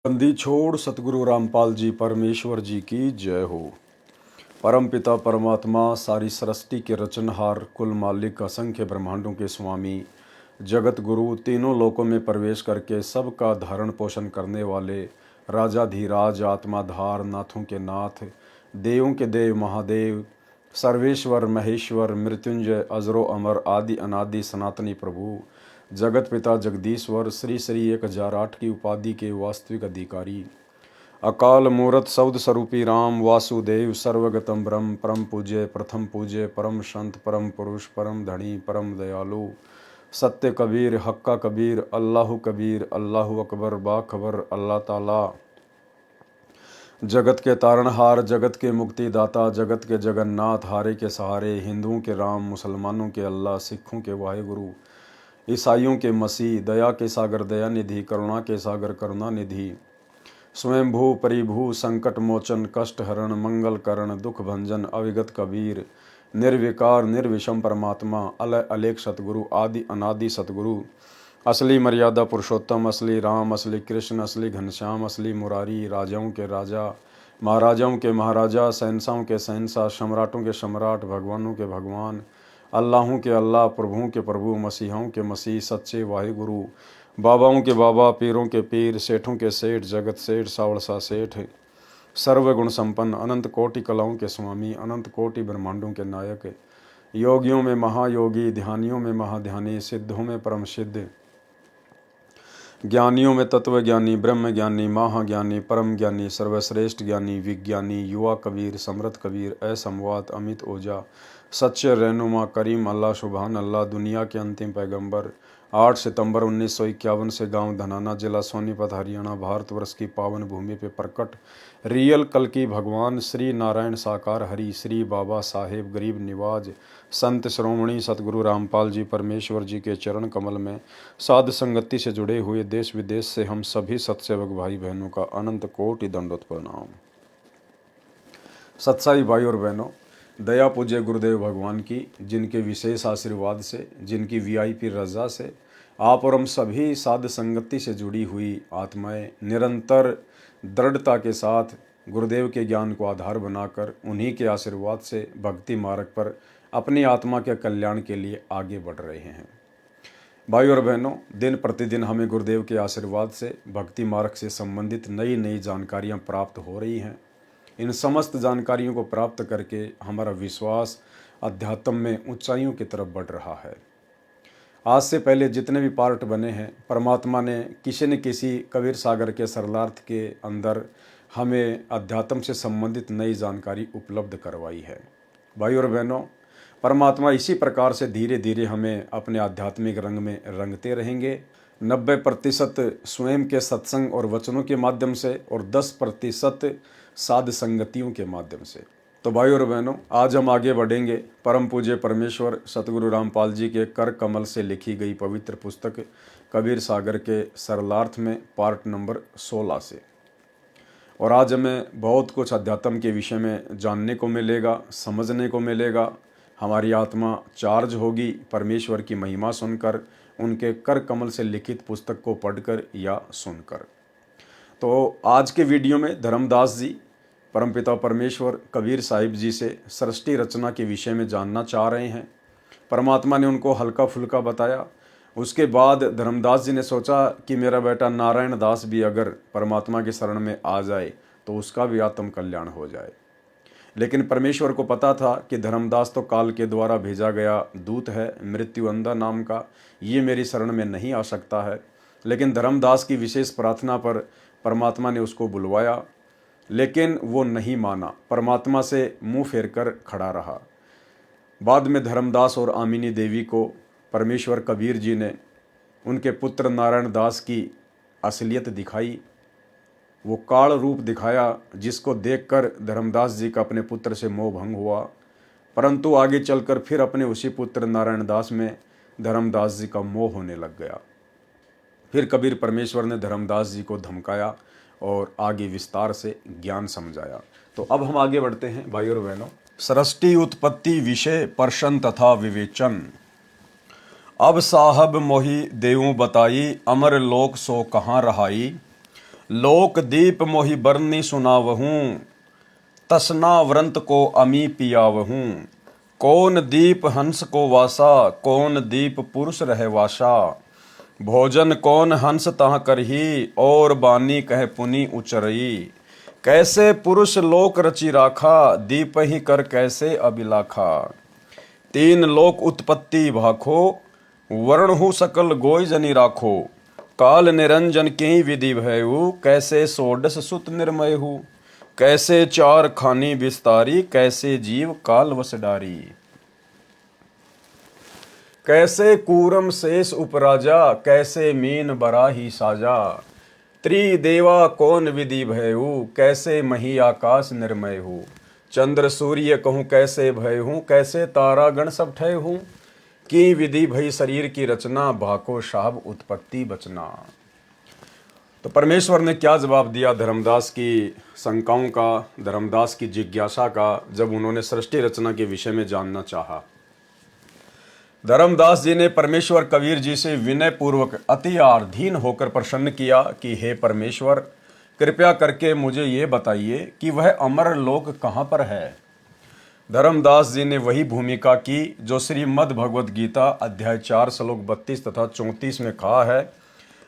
बंदी छोड़ सतगुरु रामपाल जी परमेश्वर जी की जय हो। परम पिता परमात्मा सारी सृष्टि के रचनहार कुल मालिक असंख्य ब्रह्मांडों के स्वामी जगत गुरु तीनों लोकों में प्रवेश करके सबका धारण पोषण करने वाले राजाधीराज आत्माधार नाथों के नाथ देवों के देव महादेव सर्वेश्वर महेश्वर मृत्युंजय अजरो अमर आदि अनादि सनातनी प्रभु जगत पिता जगदीश्वर श्री श्री 1008 की उपाधि के वास्तविक अधिकारी अकाल मूरत शब्द स्वरूपी राम वासुदेव सर्वगतम ब्रह्म परम पूज्य प्रथम पूज्य परम संत परम पुरुष परम धनी परम दयालु सत्य कबीर हक्का कबीर अल्लाह अकबर बाखबर अल्लाह ताला जगत के तारणहार जगत के मुक्तिदाता जगत के जगन्नाथ हारे के सहारे हिंदुओं के राम मुसलमानों के अल्लाह सिखों के वाहेगुरु ईसाइयों के मसीह दया के सागर दया निधि करुणा के सागर करुणा निधि स्वयंभू परिभू संकट मोचन कष्ट हरण मंगल करण दुख भंजन अविगत कबीर निर्विकार निर्विषम परमात्मा अलय अलेख सतगुरु आदि अनादि सतगुरु असली मर्यादा पुरुषोत्तम असली राम असली कृष्ण असली घनश्याम असली मुरारी राजाओं के राजा महाराजाओं के महाराजा शहंशाहों के शहंशाह सम्राटों के सम्राट भगवानों के भगवान अल्लाहों के अल्लाह प्रभुओं के प्रभु मसीहों के मसीह सच्चे वाहिगुरु बाबाओं के बाबा पीरों के पीर सेठों के सेठ जगत सेठ सावड़सा सेठ सर्वगुण संपन्न अनंत कोटि कलाओं के स्वामी अनंत कोटि ब्रह्मांडों के नायक योगियों में महायोगी ध्यानियों में महाध्यानी सिद्धों में परम सिद्ध ज्ञानियों में तत्व ज्ञानी ब्रह्म ज्ञानी महाज्ञानी परम ज्ञानी सर्वश्रेष्ठ ज्ञानी विज्ञानी युवा कबीर समृद्ध कबीर असमवात अमित ओझा सच्चे रहनुमा करीम अल्लाह सुबहान अल्लाह दुनिया के अंतिम पैगंबर 8 सितंबर 1951 से गांव धनाना जिला सोनीपत हरियाणा भारतवर्ष की पावन भूमि पे प्रकट रियल कल की भगवान श्री नारायण साकार हरि श्री बाबा साहेब गरीब निवाज संत श्रोमणी सतगुरु रामपाल जी परमेश्वर जी के चरण कमल में साध संगति से जुड़े हुए देश विदेश से हम सभी सत्सेवक भाई बहनों का अनंत कोटि दंडोत प्रणाम। सत्साई भाई और बहनों, दया पूज्य गुरुदेव भगवान की जिनके विशेष आशीर्वाद से जिनकी वीआईपी रजा से आप और हम सभी साध संगति से जुड़ी हुई आत्माएं निरंतर दृढ़ता के साथ गुरुदेव के ज्ञान को आधार बनाकर उन्हीं के आशीर्वाद से भक्ति मार्ग पर अपनी आत्मा के कल्याण के लिए आगे बढ़ रहे हैं। भाई और बहनों, दिन प्रतिदिन हमें गुरुदेव के आशीर्वाद से भक्ति मार्ग से संबंधित नई नई जानकारियां प्राप्त हो रही हैं। इन समस्त जानकारियों को प्राप्त करके हमारा विश्वास अध्यात्म में ऊंचाइयों की तरफ बढ़ रहा है। आज से पहले जितने भी पार्ट बने हैं, परमात्मा ने किसी न किसी कबीर सागर के सरलार्थ के अंदर हमें अध्यात्म से संबंधित नई जानकारी उपलब्ध करवाई है। भाई और बहनों, परमात्मा इसी प्रकार से धीरे धीरे हमें अपने आध्यात्मिक रंग में रंगते रहेंगे। 90% स्वयं के सत्संग और वचनों के माध्यम से और 10% साध संगतियों के माध्यम से। तो भाई और बहनों, आज हम आगे बढ़ेंगे परम पूज्य परमेश्वर सतगुरु रामपाल जी के कर कमल से लिखी गई पवित्र पुस्तक कबीर सागर के सरलार्थ में पार्ट नंबर 16 से। और आज हमें बहुत कुछ अध्यात्म के विषय में जानने को मिलेगा, समझने को मिलेगा। हमारी आत्मा चार्ज होगी परमेश्वर की महिमा सुनकर, उनके कर कमल से लिखित पुस्तक को पढ़कर या सुनकर। तो आज के वीडियो में धर्मदास जी परमपिता परमेश्वर कबीर साहिब जी से सृष्टि रचना के विषय में जानना चाह रहे हैं। परमात्मा ने उनको हल्का फुल्का बताया। उसके बाद धर्मदास जी ने सोचा कि मेरा बेटा नारायण दास भी अगर परमात्मा की शरण में आ जाए तो उसका भी आत्म कल्याण हो जाए। लेकिन परमेश्वर को पता था कि धर्मदास तो काल के द्वारा भेजा गया दूत है, मृत्यु अंधा नाम का, ये मेरी शरण में नहीं आ सकता है। लेकिन धर्मदास की विशेष प्रार्थना पर परमात्मा ने उसको बुलवाया, लेकिन वो नहीं माना, परमात्मा से मुंह फेर कर खड़ा रहा। बाद में धर्मदास और आमिनी देवी को परमेश्वर कबीर जी ने उनके पुत्र नारायण दास की असलियत दिखाई। वो काल रूप दिखाया जिसको देखकर धर्मदास जी का अपने पुत्र से मोह भंग हुआ। परंतु आगे चलकर फिर अपने उसी पुत्र नारायण दास में धर्मदास जी का मोह होने लग गया। फिर कबीर परमेश्वर ने धर्मदास जी को धमकाया और आगे विस्तार से ज्ञान समझाया। तो अब हम आगे बढ़ते हैं भाई और बहनों। सृष्टि उत्पत्ति विषय प्रश्न तथा विवेचन। अब साहब मोहि देवों बताई अमर लोक सो कहाँ रहाई। लोक दीप मोहि बरनी सुनावहूँ, तसना व्रंत को अमी पियावहूँ। कौन दीप हंस को वासा, कौन दीप पुरुष रहे वासा। भोजन कौन हंस तह करही, और बानी कह पुनि उचरई। कैसे पुरुष लोक रचि राखा, दीप ही कर कैसे अभिलाखा। तीन लोक उत्पत्ति भाखो, वर्ण हु सकल गोय जनि राखो। काल निरंजन की विधि भयउ, कैसे सोडस सुत निर्मय हु। कैसे चार खानी विस्तारी, कैसे जीव काल वस डारी। कैसे कूरम शेष उपराजा, कैसे मीन बराही साजा। त्रिदेवा कौन विधि भयउ, कैसे मही आकाश निर्मय हूँ। चंद्र सूर्य कहूँ कैसे भय हूँ, कैसे तारा गण सब ठय हूँ। की विधि भई शरीर की रचना, भाको शाब उत्पत्ति बचना। तो परमेश्वर ने क्या जवाब दिया धर्मदास की शंकाओं का, धर्मदास की जिज्ञासा का, जब उन्होंने सृष्टि रचना के विषय में जानना चाहा। धर्मदास जी ने परमेश्वर कबीर जी से विनय पूर्वक अति आधीन होकर प्रसन्न किया कि हे परमेश्वर, कृपया करके मुझे ये बताइए कि वह अमर लोक कहाँ पर है। धर्मदास जी ने वही भूमिका की जो श्रीमद् भगवद गीता अध्याय 4 श्लोक 32 तथा 34 में कहा है।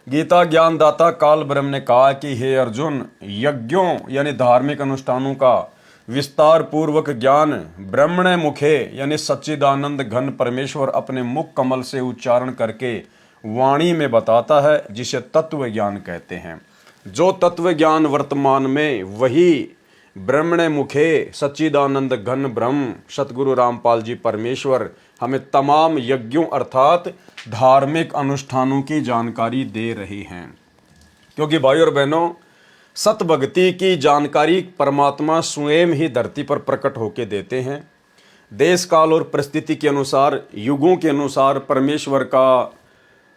गीता ज्ञानदाता काल ब्रह्म ने कहा कि हे अर्जुन, यज्ञों यानी धार्मिक अनुष्ठानों का विस्तार पूर्वक ज्ञान ब्रह्मणे मुखे यानी सच्चिदानंद घन परमेश्वर अपने मुख कमल से उच्चारण करके वाणी में बताता है, जिसे तत्व ज्ञान कहते हैं। जो तत्व ज्ञान वर्तमान में वही ब्रह्मणे मुखे सच्चिदानंद घन ब्रह्म सतगुरु रामपाल जी परमेश्वर हमें तमाम यज्ञों अर्थात धार्मिक अनुष्ठानों की जानकारी दे रहे हैं। क्योंकि भाई और बहनों, सत भक्ति की जानकारी परमात्मा स्वयं ही धरती पर प्रकट होके देते हैं। देश काल और परिस्थिति के अनुसार, युगों के अनुसार परमेश्वर का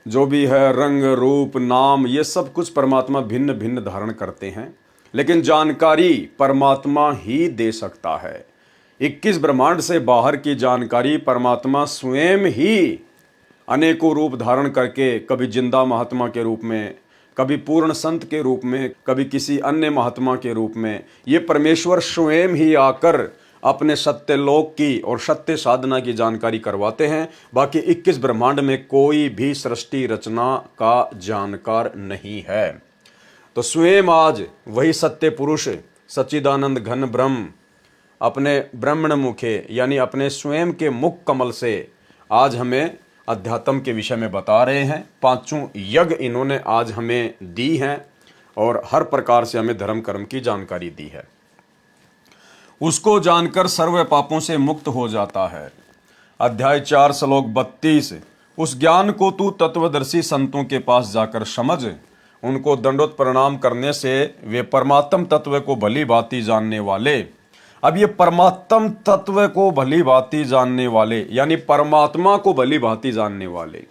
जो भी है रंग रूप नाम, ये सब कुछ परमात्मा भिन्न भिन्न धारण करते हैं, लेकिन जानकारी परमात्मा ही दे सकता है। 21 ब्रह्मांड से बाहर की जानकारी परमात्मा स्वयं ही अनेकों रूप धारण करके, कभी जिंदा महात्मा के रूप में, कभी पूर्ण संत के रूप में, कभी किसी अन्य महात्मा के रूप में, ये परमेश्वर स्वयं ही आकर अपने सत्य लोक की और सत्य साधना की जानकारी करवाते हैं। बाकी 21 ब्रह्मांड में कोई भी सृष्टि रचना का जानकार नहीं है। तो स्वयं आज वही सत्य पुरुष सच्चिदानंद घन ब्रह्म अपने ब्रह्मण मुखे यानी अपने स्वयं के मुख कमल से आज हमें अध्यात्म के विषय में बता रहे हैं। पांचों यज्ञ इन्होंने आज हमें दी हैं और हर प्रकार से हमें धर्म कर्म की जानकारी दी है। उसको जानकर सर्व पापों से मुक्त हो जाता है। अध्याय 4 श्लोक 32। उस ज्ञान को तू तत्वदर्शी संतों के पास जाकर समझ, उनको दंडोत प्रणाम करने से वे परमात्म तत्व को भली भांति जानने वाले। अब ये परमात्म तत्व को भली भांति जानने वाले यानी परमात्मा को भली भांति जानने वाले।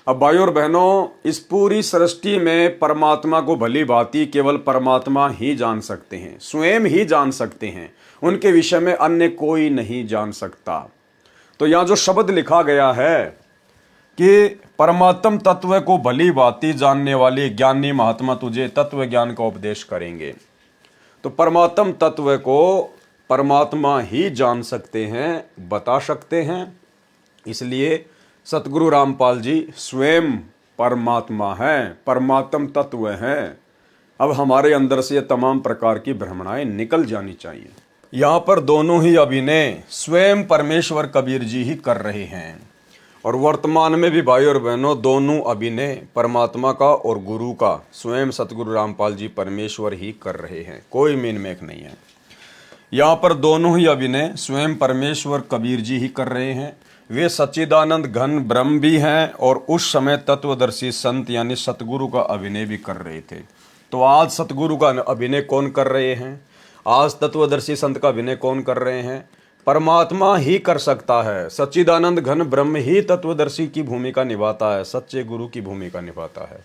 अब भाइयों और बहनों, इस पूरी सृष्टि में परमात्मा को भली भांति केवल परमात्मा ही जान सकते हैं, स्वयं ही जान सकते हैं। उनके विषय में अन्य कोई नहीं जान सकता। तो यहाँ जो शब्द लिखा गया है कि परमात्म तत्व को भली भांति जानने वाले ज्ञानी महात्मा तुझे तत्व ज्ञान का उपदेश करेंगे, तो परमात्म तत्व को परमात्मा ही जान सकते हैं, बता सकते हैं। इसलिए सतगुरु रामपाल जी स्वयं परमात्मा हैं, परमात्म तत्व हैं। अब हमारे अंदर से तमाम प्रकार की भ्रमणाएं निकल जानी चाहिए। यहाँ पर दोनों ही अभिनय स्वयं परमेश्वर कबीर जी ही कर रहे हैं और वर्तमान में भी भाई और बहनों दोनों अभिनय परमात्मा का और गुरु का स्वयं सतगुरु रामपाल जी परमेश्वर ही कर रहे हैं, कोई मीन मेक नहीं है। यहाँ पर दोनों ही अभिनय स्वयं परमेश्वर कबीर जी ही कर रहे हैं। वे सच्चिदानंद घन ब्रह्म भी हैं और उस समय तत्वदर्शी संत यानी सतगुरु का अभिनय भी कर रहे थे। तो आज सतगुरु का अभिनय कौन कर रहे हैं? आज तत्वदर्शी संत का अभिनय कौन कर रहे हैं? परमात्मा ही कर सकता है। सच्चिदानंद घन ब्रह्म ही तत्वदर्शी की भूमिका निभाता है, सच्चे गुरु की भूमिका निभाता है।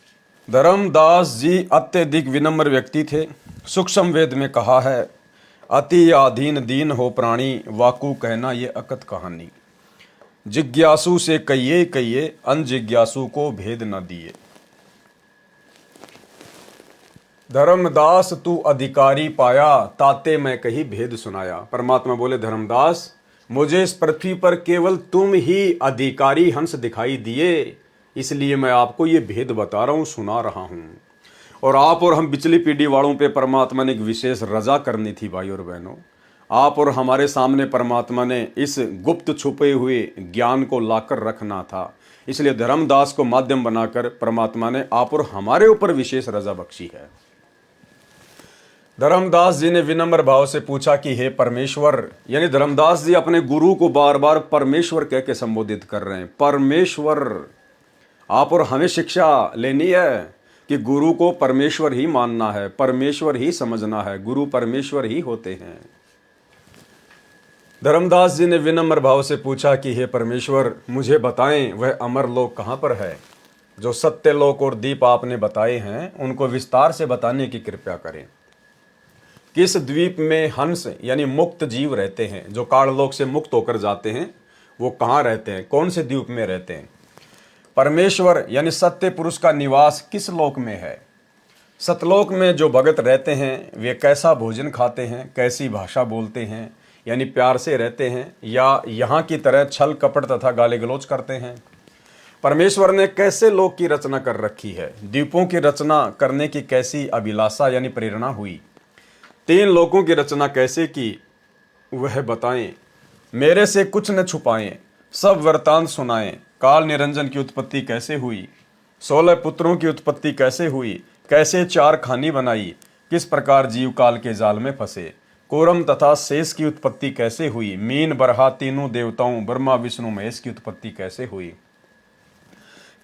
धर्मदास जी अत्यधिक विनम्र व्यक्ति थे। सूक्ष्म वेद में कहा है, अति आधीन दीन हो प्राणी, वाकू कहना ये अकथ कहानी। जिज्ञासु से कहिए कहिए, अनजिज्ञासु को भेद न दिए। धर्मदास तू अधिकारी पाया, ताते मैं कही भेद सुनाया। परमात्मा बोले धर्मदास, मुझे इस पृथ्वी पर केवल तुम ही अधिकारी हंस दिखाई दिए, इसलिए मैं आपको ये भेद बता रहा हूं, सुना रहा हूं। और आप और हम पिछली पीढ़ी वालों पे परमात्मा ने एक विशेष रजा करनी थी भाई और बहनों। आप और हमारे सामने परमात्मा ने इस गुप्त छुपे हुए ज्ञान को लाकर रखना था, इसलिए धर्मदास को माध्यम बनाकर परमात्मा ने आप और हमारे ऊपर विशेष रजा बख्शी है। धर्मदास जी ने विनम्र भाव से पूछा कि हे परमेश्वर, यानी धर्मदास जी अपने गुरु को बार बार परमेश्वर कह के संबोधित कर रहे हैं। परमेश्वर, आप और हमें शिक्षा लेनी है कि गुरु को परमेश्वर ही मानना है, परमेश्वर ही समझना है, गुरु परमेश्वर ही होते हैं। धर्मदास जी ने विनम्र भाव से पूछा कि हे परमेश्वर, मुझे बताएं वह अमर लोक कहाँ पर है। जो सत्य लोक और दीप आपने बताए हैं उनको विस्तार से बताने की कृपया करें। किस द्वीप में हंस यानी मुक्त जीव रहते हैं, जो काललोक से मुक्त होकर जाते हैं, वो कहाँ रहते हैं, कौन से द्वीप में रहते हैं। परमेश्वर यानी सत्य पुरुष का निवास किस लोक में है। सतलोक में जो भगत रहते हैं वे कैसा भोजन खाते हैं, कैसी भाषा बोलते हैं, यानी प्यार से रहते हैं या यहाँ की तरह छल कपट तथा गाली गलौज करते हैं। परमेश्वर ने कैसे लोक की रचना कर रखी है, द्वीपों की रचना करने की कैसी अभिलाषा यानी प्रेरणा हुई, 3 लोकों की रचना कैसे की, वह बताएं। मेरे से कुछ न छुपाएं, सब वृतांत सुनाएं। काल निरंजन की उत्पत्ति कैसे हुई, 16 पुत्रों की उत्पत्ति कैसे हुई, कैसे 4 खानी बनाई, किस प्रकार जीव काल के जाल में फंसे, कोरम तथा शेष की उत्पत्ति कैसे हुई, मीन बरहा तीनों देवताओं ब्रह्मा विष्णु महेश की उत्पत्ति कैसे हुई,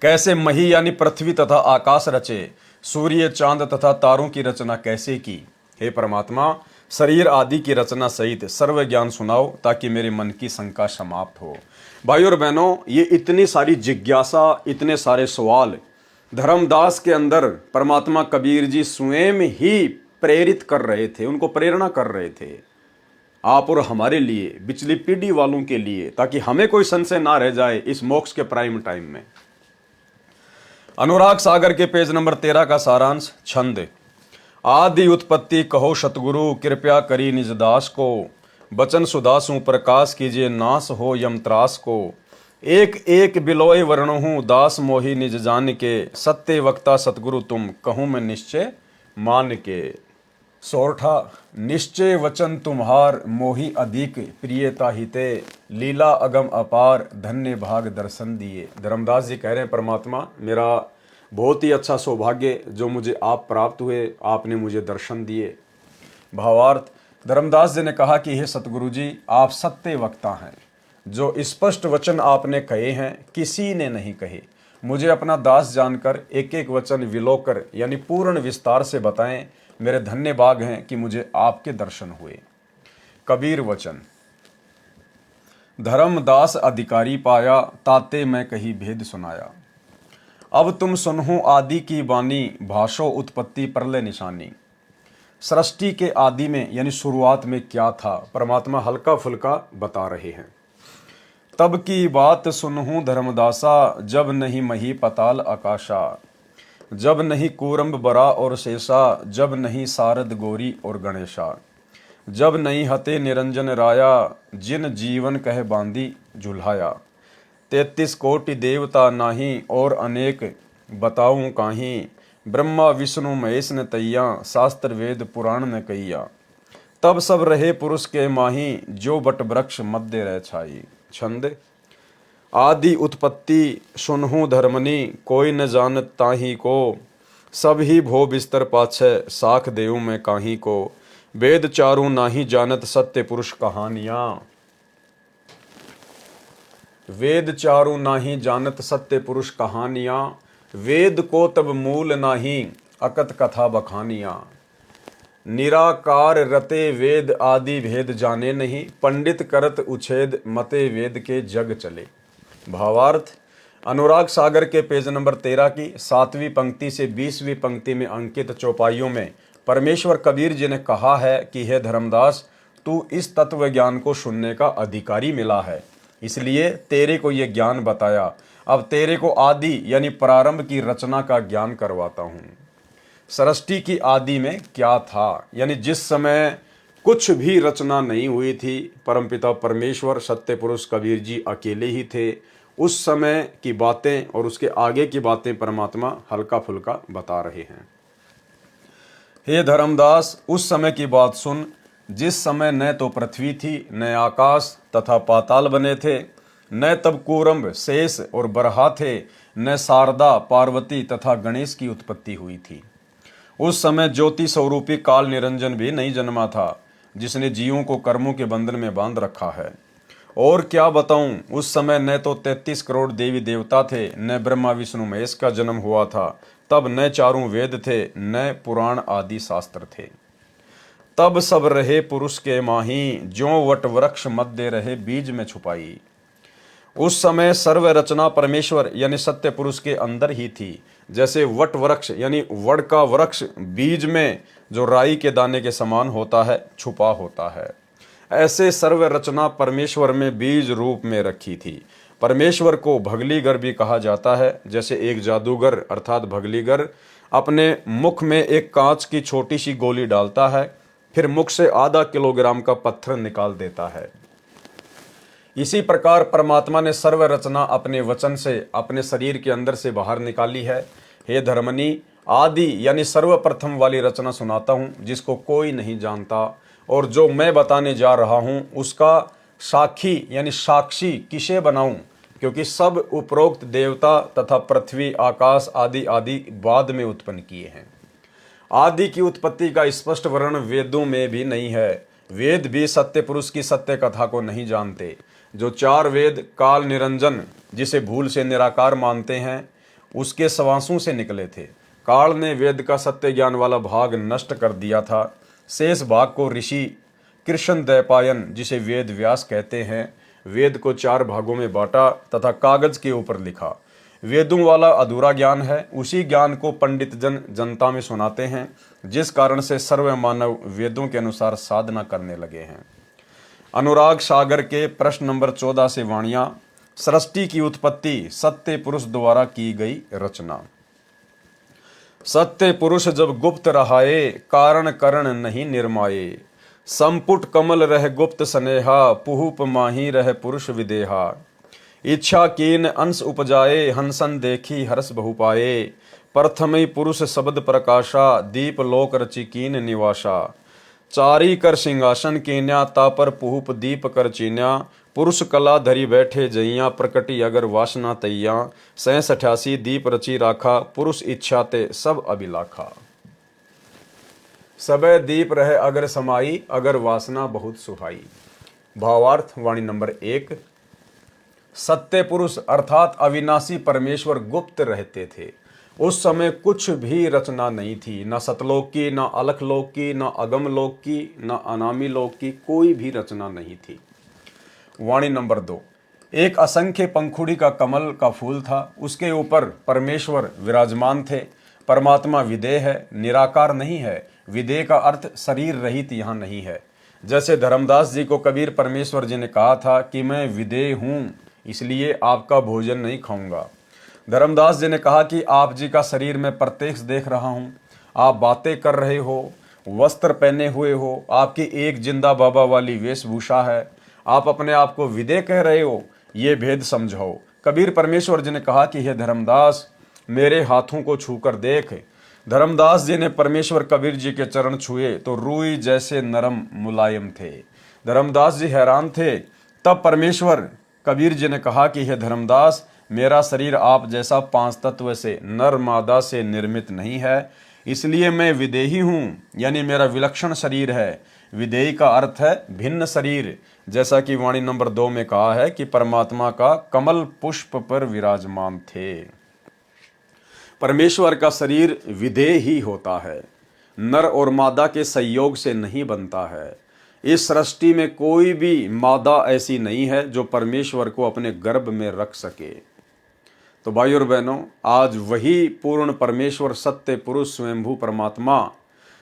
कैसे मही यानी पृथ्वी तथा आकाश रचे, सूर्य चांद तथा तारों की रचना कैसे की। हे परमात्मा, शरीर आदि की रचना सहित सर्व ज्ञान सुनाओ ताकि मेरे मन की शंका समाप्त हो। भाई और बहनों, ये इतनी सारी जिज्ञासा, इतने सारे सवाल धर्मदास के अंदर परमात्मा कबीर जी स्वयं ही प्रेरित कर रहे थे, उनको प्रेरणा कर रहे थे, आप और हमारे लिए, पिछली पीढ़ी वालों के लिए, ताकि हमें कोई संशय ना रह जाए इस मोक्ष के प्राइम टाइम में। अनुराग सागर के पेज नंबर 13 का सारांश छंद। आदि उत्पत्ति कहो सतगुरु, कृपया करी निज दास को, बचन सुदासु प्रकाश कीजिए, नाश हो यम त्रास को। एक एक बिलोय वर्णहूँ, दास मोहि निज जान के, सत्य वक्ता सतगुरु तुम, कहूँ मैं निश्चय मान के। सोरठा, निश्चय वचन तुम्हार, मोहि अधिक प्रियता हिते, लीला अगम अपार, धन्य भाग दर्शन दिए। धर्मदास जी कह रहे हैं, परमात्मा, मेरा बहुत ही अच्छा सौभाग्य जो मुझे आप प्राप्त हुए, आपने मुझे दर्शन दिए। भावार्थ, धर्मदास जी ने कहा कि हे सतगुरु जी, आप सत्य वक्ता हैं, जो स्पष्ट वचन आपने कहे हैं किसी ने नहीं कहे। मुझे अपना दास जानकर एक एक वचन विलोकर यानी पूर्ण विस्तार से बताएं। मेरे धन्य भाग हैं कि मुझे आपके दर्शन हुए। कबीर वचन। धर्मदास अधिकारी पाया, ताते मैं कही भेद सुनाया। अब तुम सुनहु आदि की वाणी, भाषो उत्पत्ति प्रलय निशानी। सृष्टि के आदि में यानी शुरुआत में क्या था, परमात्मा हल्का फुल्का बता रहे हैं। तब की बात सुनहु धर्मदासा, जब नहीं मही पताल आकाशा, जब नहीं कूरम्ब बरा और शेषा, जब नहीं सारद गौरी और गणेशा, जब नहीं हते निरंजन राया, जिन जीवन कह बांधी झुलाया। 33 कोटि देवता नाही, और अनेक बताऊं काहीं, ब्रह्मा विष्णु महेश न तैया, शास्त्र वेद पुराण न कहिया। तब सब रहे पुरुष के माही, जो बट वृक्ष मध्य रह छाई। छंद। आदि उत्पत्ति सुनहु धर्मनी, कोई न जानत ताही को, सब ही भो बिस्तर पाछे, साख देव में काही को। वेद चारू नाही जानत, सत्य पुरुष कहानियां। वेद चारू नाही जानत, सत्य पुरुष कहानियां। वेद को तब मूल नाही, अकत कथा बखानियां। निराकार रते वेद, आदि भेद जाने नहीं, पंडित करत उच्छेद, मते वेद के जग चले। भावार्थ, अनुराग सागर के पेज नंबर 13 की 7वीं पंक्ति से 20वीं पंक्ति में अंकित चौपाइयों में परमेश्वर कबीर जी ने कहा है कि हे धर्मदास, तू इस तत्व ज्ञान को सुनने का अधिकारी मिला है, इसलिए तेरे को ये ज्ञान बताया। अब तेरे को आदि यानी प्रारंभ की रचना का ज्ञान करवाता हूँ। सृष्टि की आदि में क्या था, यानी जिस समय कुछ भी रचना नहीं हुई थी, परमपिता परमेश्वर सत्य पुरुष कबीर जी अकेले ही थे। उस समय की बातें और उसके आगे की बातें परमात्मा हल्का फुल्का बता रहे हैं। हे धर्मदास, उस समय की बात सुन, जिस समय न तो पृथ्वी थी, न आकाश तथा पाताल बने थे, न तब कूरंभ, शेष और बरहा थे, न शारदा, पार्वती तथा गणेश की उत्पत्ति हुई थी। उस समय ज्योति स्वरूपी काल निरंजन भी नहीं जन्मा था, जिसने जीवों को कर्मों के बंधन में बांध रखा है। और क्या बताऊं, उस समय न तो 33 करोड़ देवी देवता थे, न ब्रह्मा विष्णु महेश का जन्म हुआ था। तब न चारों वेद थे, न पुराण आदि शास्त्र थे। तब सब रहे पुरुष के माही, ज्यों वट वृक्ष मध्य रहे बीज में छुपाई। उस समय सर्व रचना परमेश्वर यानी सत्य पुरुष के अंदर ही थी। जैसे वट वृक्ष यानी वड का वृक्ष बीज में जो राई के दाने के समान होता है, छुपा होता है, ऐसे सर्व रचना परमेश्वर में बीज रूप में रखी थी। परमेश्वर को भगलीगर भी कहा जाता है। जैसे एक जादूगर अर्थात भगलीगर अपने मुख में एक कांच की छोटी सी गोली डालता है, फिर मुख से आधा किलोग्राम का पत्थर निकाल देता है। इसी प्रकार परमात्मा ने सर्व रचना अपने वचन से अपने शरीर के अंदर से बाहर निकाली है। हे धर्मनी, आदि यानी सर्वप्रथम वाली रचना सुनाता हूँ, जिसको कोई नहीं जानता, और जो मैं बताने जा रहा हूँ उसका साक्षी यानी साक्षी किसे बनाऊं, क्योंकि सब उपरोक्त देवता तथा पृथ्वी, आकाश आदि आदि बाद में उत्पन्न किए हैं। आदि की उत्पत्ति का स्पष्ट वर्णन वेदों में भी नहीं है। वेद भी सत्य पुरुष की सत्य कथा को नहीं जानते। जो 4 वेद काल निरंजन, जिसे भूल से निराकार मानते हैं, उसके सवासों से निकले थे। काल ने वेद का सत्य ज्ञान वाला भाग नष्ट कर दिया था। शेष भाग को ऋषि कृष्ण द्वैपायन, जिसे वेद व्यास कहते हैं, वेद को 4 भागों में बांटा तथा कागज के ऊपर लिखा। वेदों वाला अधूरा ज्ञान है, उसी ज्ञान को पंडित जन जनता में सुनाते हैं, जिस कारण से सर्व मानव वेदों के अनुसार साधना करने लगे हैं। अनुराग सागर के प्रश्न नंबर 14 से वाणियां। सृष्टि की उत्पत्ति सत्य पुरुष द्वारा की गई रचना। सत्य पुरुष जब गुप्त रहाए, कारण करण नहीं निर्माये। संपुट कमल रह गुप्त स्नेहा, पुहुप माही रह पुरुष विदेहा। इच्छा कीन अंश उपजाए, हंसन देखी हर्ष बहु पाए। प्रथमई पुरुष शब्द प्रकाशा, दीप लोक रचि कीन निवासा। चारी कर सिंहासन कीन्या, तापर पुहुप दीप कर चीन्या। पुरुष कला धरी बैठे जइया, प्रकटी अगर वासना तैया। 87 दीप रची राखा, पुरुष इच्छा ते सब अभिलाखा। सबे दीप रहे अगर समाई, अगर वासना बहुत सुहाई। भावार्थ वाणी नंबर 1। सत्य पुरुष अर्थात अविनाशी परमेश्वर गुप्त रहते थे। उस समय कुछ भी रचना नहीं थी, न सतलोक की, न अलख लोक की, न अगम लोक की, न अनामी लोक की, कोई भी रचना नहीं थी। वाणी नंबर 2। एक असंख्य पंखुड़ी का कमल का फूल था, उसके ऊपर परमेश्वर विराजमान थे। परमात्मा विदेह है, निराकार नहीं है। विदेह का अर्थ शरीर रहित यहाँ नहीं है। जैसे धर्मदास जी को कबीर परमेश्वर जी ने कहा था कि मैं विदेह हूँ, इसलिए आपका भोजन नहीं खाऊंगा। धर्मदास जी ने कहा कि आप जी का शरीर मैं प्रत्यक्ष देख रहा हूँ, आप बातें कर रहे हो, वस्त्र पहने हुए हो, आपकी एक जिंदा बाबा वाली वेशभूषा है, आप अपने आप को विदेह कह रहे हो, ये भेद समझो। कबीर परमेश्वर जी ने कहा कि हे धर्मदास, मेरे हाथों को छूकर देख। धर्मदास जी ने परमेश्वर कबीर जी के चरण छुए तो रूई जैसे नरम मुलायम थे। धर्मदास जी हैरान थे। तब परमेश्वर कबीर जी ने कहा कि हे धर्मदास, मेरा शरीर आप जैसा 5 तत्व से नर मादा से निर्मित नहीं है, इसलिए मैं विदेही हूँ, यानी मेरा विलक्षण शरीर है। विदेही का अर्थ है भिन्न शरीर, जैसा कि वाणी नंबर 2 में कहा है कि परमात्मा का कमल पुष्प पर विराजमान थे। परमेश्वर का शरीर विदेह ही होता है, नर और मादा के संयोग से नहीं बनता है। इस सृष्टि में कोई भी मादा ऐसी नहीं है जो परमेश्वर को अपने गर्भ में रख सके। तो भाइयों और बहनों, आज वही पूर्ण परमेश्वर सत्य पुरुष स्वयंभू परमात्मा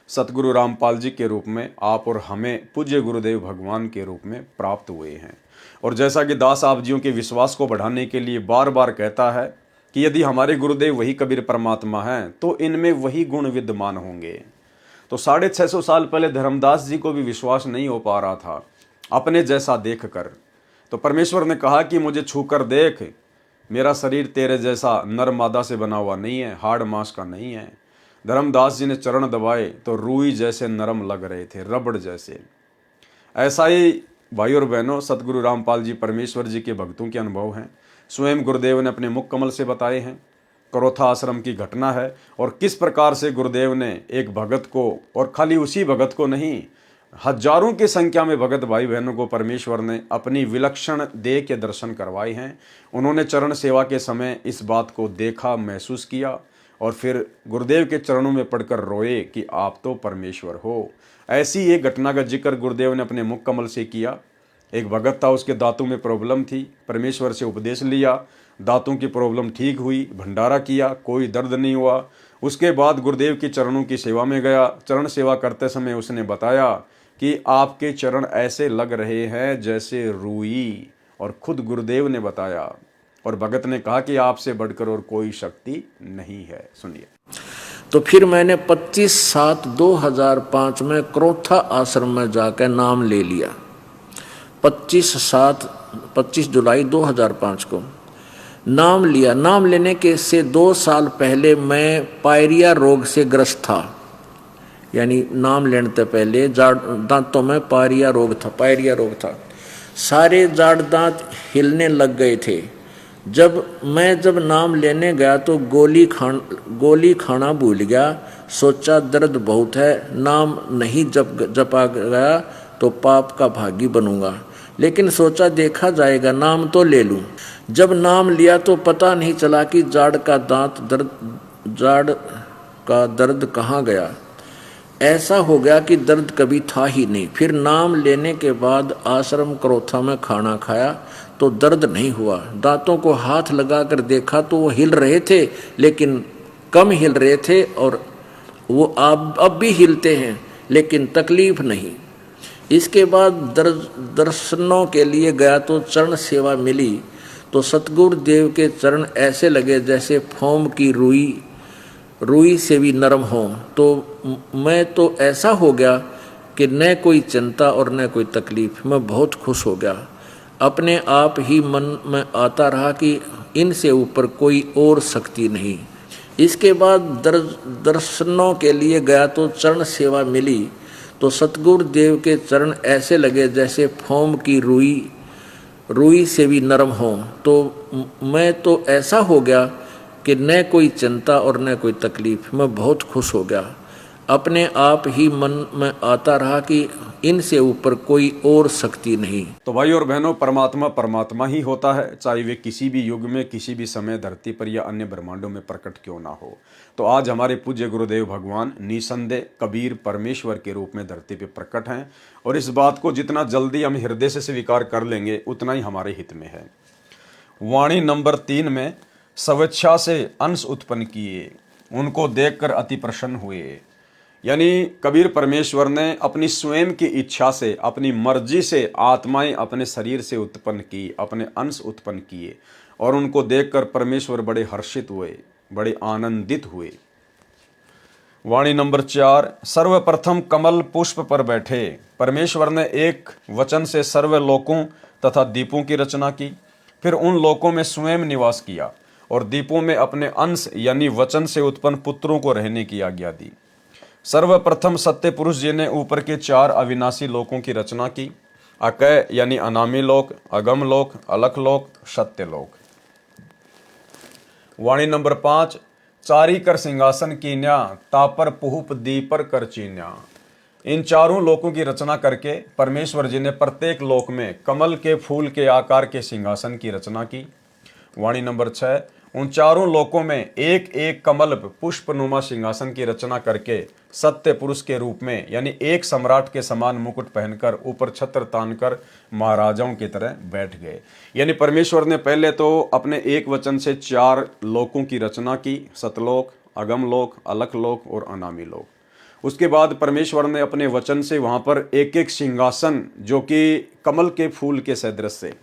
सतगुरु रामपाल जी के रूप में आप और हमें पूज्य गुरुदेव भगवान के रूप में प्राप्त हुए हैं। और जैसा कि दास आप जियों के विश्वास को बढ़ाने के लिए बार बार कहता है कि यदि हमारे गुरुदेव वही कबीर परमात्मा हैं तो इनमें वही गुण विद्यमान होंगे। तो 650 साल पहले धर्मदास जी को भी विश्वास नहीं हो पा रहा था अपने जैसा देख कर। तो परमेश्वर ने कहा कि मुझे छूकर देख, मेरा शरीर तेरे जैसा नर मादा से बना हुआ नहीं है, हाड़ मांस का नहीं है। धर्मदास जी ने चरण दबाए तो रूई जैसे नरम लग रहे थे, रबड़ जैसे। ऐसा ही भाई और बहनों सतगुरु रामपाल जी परमेश्वर जी के भक्तों के अनुभव हैं, स्वयं गुरुदेव ने अपने मुख कमल से बताए हैं। करोथा आश्रम की घटना है और किस प्रकार से गुरुदेव ने एक भगत को, और खाली उसी भगत को नहीं, हजारों की संख्या में भगत भाई बहनों को परमेश्वर ने अपनी विलक्षण देह के दर्शन करवाए हैं। उन्होंने चरण सेवा के समय इस बात को देखा, महसूस किया और फिर गुरुदेव के चरणों में पड़कर रोए कि आप तो परमेश्वर हो। ऐसी एक घटना का जिक्र गुरुदेव ने अपने मुख कमल से किया। एक भगत था, उसके दांतों में प्रॉब्लम थी, परमेश्वर से उपदेश लिया, दांतों की प्रॉब्लम ठीक हुई, भंडारा किया, कोई दर्द नहीं हुआ। उसके बाद गुरुदेव के चरणों की सेवा में गया। चरण सेवा करते समय उसने बताया कि आपके चरण ऐसे लग रहे हैं जैसे रूई, और खुद गुरुदेव ने बताया। और भगत ने कहा कि आपसे बढ़कर और कोई शक्ति नहीं है। सुनिए। तो फिर मैंने 25/7/2005 में क्रोथा आश्रम में जाकर नाम ले लिया। 25 जुलाई 2005 को नाम लिया। नाम लेने के से 2 साल पहले मैं पायरिया रोग से ग्रस्त था, यानी नाम लेने से पहले दांतों में पायरिया रोग था। सारे जाड़ दांत हिलने लग गए थे। जब नाम लेने गया तो गोली खाना भूल गया। सोचा दर्द बहुत है, नाम नहीं जपा गया तो पाप का भागी बनूंगा। लेकिन सोचा देखा जाएगा, नाम तो ले लूं। जब नाम लिया तो पता नहीं चला कि जाड़ का दर्द कहाँ गया। ऐसा हो गया कि दर्द कभी था ही नहीं। फिर नाम लेने के बाद आश्रम क्रोथा में खाना खाया तो दर्द नहीं हुआ। दांतों को हाथ लगाकर देखा तो वो हिल रहे थे, लेकिन कम हिल रहे थे, और वो अब भी हिलते हैं, लेकिन तकलीफ नहीं। इसके बाद दर्शनों के लिए गया तो चरण सेवा मिली तो सतगुरु देव के चरण ऐसे लगे जैसे फोम की रूई से भी नरम हो। तो मैं तो ऐसा हो गया कि न कोई चिंता और न कोई तकलीफ। मैं बहुत खुश हो गया। अपने आप ही मन में आता रहा कि इनसे ऊपर कोई और शक्ति नहीं। इसके बाद दर्शनों के लिए गया तो चरण सेवा मिली तो सतगुरु देव के चरण ऐसे लगे जैसे फोम की रूई से भी नरम हो। तो मैं तो ऐसा हो गया कि न कोई चिंता और न कोई तकलीफ। मैं बहुत खुश हो गया। अपने आप ही मन में आता रहा कि इनसे ऊपर कोई और शक्ति नहीं। तो भाई और बहनों, परमात्मा ही होता है, चाहे वे किसी भी युग में, किसी भी समय धरती पर या अन्य ब्रह्मांडों में प्रकट क्यों ना हो। तो आज हमारे पूज्य गुरुदेव भगवान निसंदेह कबीर परमेश्वर के रूप में धरती पर प्रकट हैं, और इस बात को जितना जल्दी हम हृदय से स्वीकार कर लेंगे उतना ही हमारे हित में है। वाणी नंबर 3 में स्वेच्छा से अंश उत्पन्न किए, उनको देखकर अति प्रसन्न हुए। यानी कबीर परमेश्वर ने अपनी स्वयं की इच्छा से, अपनी मर्जी से आत्माएं अपने शरीर से उत्पन्न की, अपने अंश उत्पन्न किए, और उनको देखकर परमेश्वर बड़े हर्षित हुए, बड़े आनंदित हुए। वाणी नंबर 4, सर्वप्रथम कमल पुष्प पर बैठे परमेश्वर ने एक वचन से सर्व लोकों तथा दीपों की रचना की, फिर उन लोकों में स्वयं निवास किया और दीपों में अपने अंश यानी वचन से उत्पन्न पुत्रों को रहने की आज्ञा दी। सर्वप्रथम सत्य पुरुष जी ने ऊपर के 4 अविनाशी लोकों की रचना की, अकय यानी अनामी लोक, अगम लोक, अलख लोक, सत्य लोक। वाणी नंबर 5, चारी कर सिंहासन कीन्या, तापर पुहुप दीपर कर चीन्या। इन 4 लोकों की रचना करके परमेश्वर जी ने प्रत्येक लोक में कमल के फूल के आकार के सिंहासन की रचना की। वाणी नंबर 6, उन 4 लोकों में एक एक कमल पुष्पनुमा सिंहासन की रचना करके सत्य पुरुष के रूप में, यानी एक सम्राट के समान मुकुट पहनकर ऊपर छत्र तानकर महाराजाओं की तरह बैठ गए। यानी परमेश्वर ने पहले तो अपने एक वचन से 4 लोकों की रचना की, सतलोक, अगम लोक, अलख लोक और अनामी लोक। उसके बाद परमेश्वर ने अपने वचन से वहाँ पर एक एक सिंहासन जो कि कमल के फूल के सदृश से,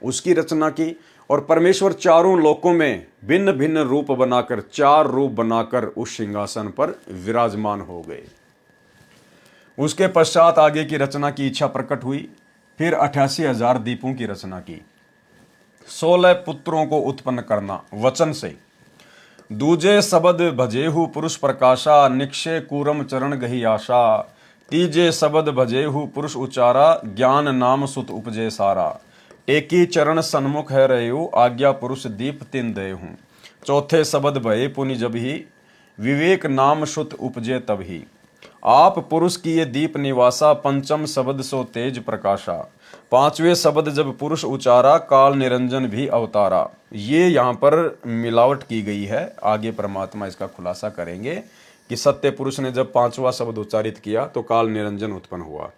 उसकी रचना की, और परमेश्वर चारों लोकों में भिन्न भिन्न रूप बनाकर, 4 रूप बनाकर उस सिंहासन पर विराजमान हो गए। उसके पश्चात आगे की रचना की इच्छा प्रकट हुई। फिर 88,000 दीपों की रचना की। 16 पुत्रों को उत्पन्न करना वचन से। दूजे शब्द भजेहु पुरुष प्रकाशा, निक्षे कूरम चरण गही आशा। तीजे शब्द भजेहु पुरुष उचारा, ज्ञान नाम सुत उपजे सारा। एकी चरण सन्मुख है रहु, आज्ञा पुरुष दीप तिन दे हूँ। चौथे शब्द भये पुनि जब ही, विवेक नाम सुत उपजे तब ही। आप पुरुष किए दीप निवासा, पंचम शब्द सो तेज प्रकाशा। 5वें शब्द जब पुरुष उचारा, काल निरंजन भी अवतारा। ये यहाँ पर मिलावट की गई है। आगे परमात्मा इसका खुलासा करेंगे कि सत्य पुरुष ने जब 5वां शब्द उच्चारित किया तो काल निरंजन उत्पन्न हुआ।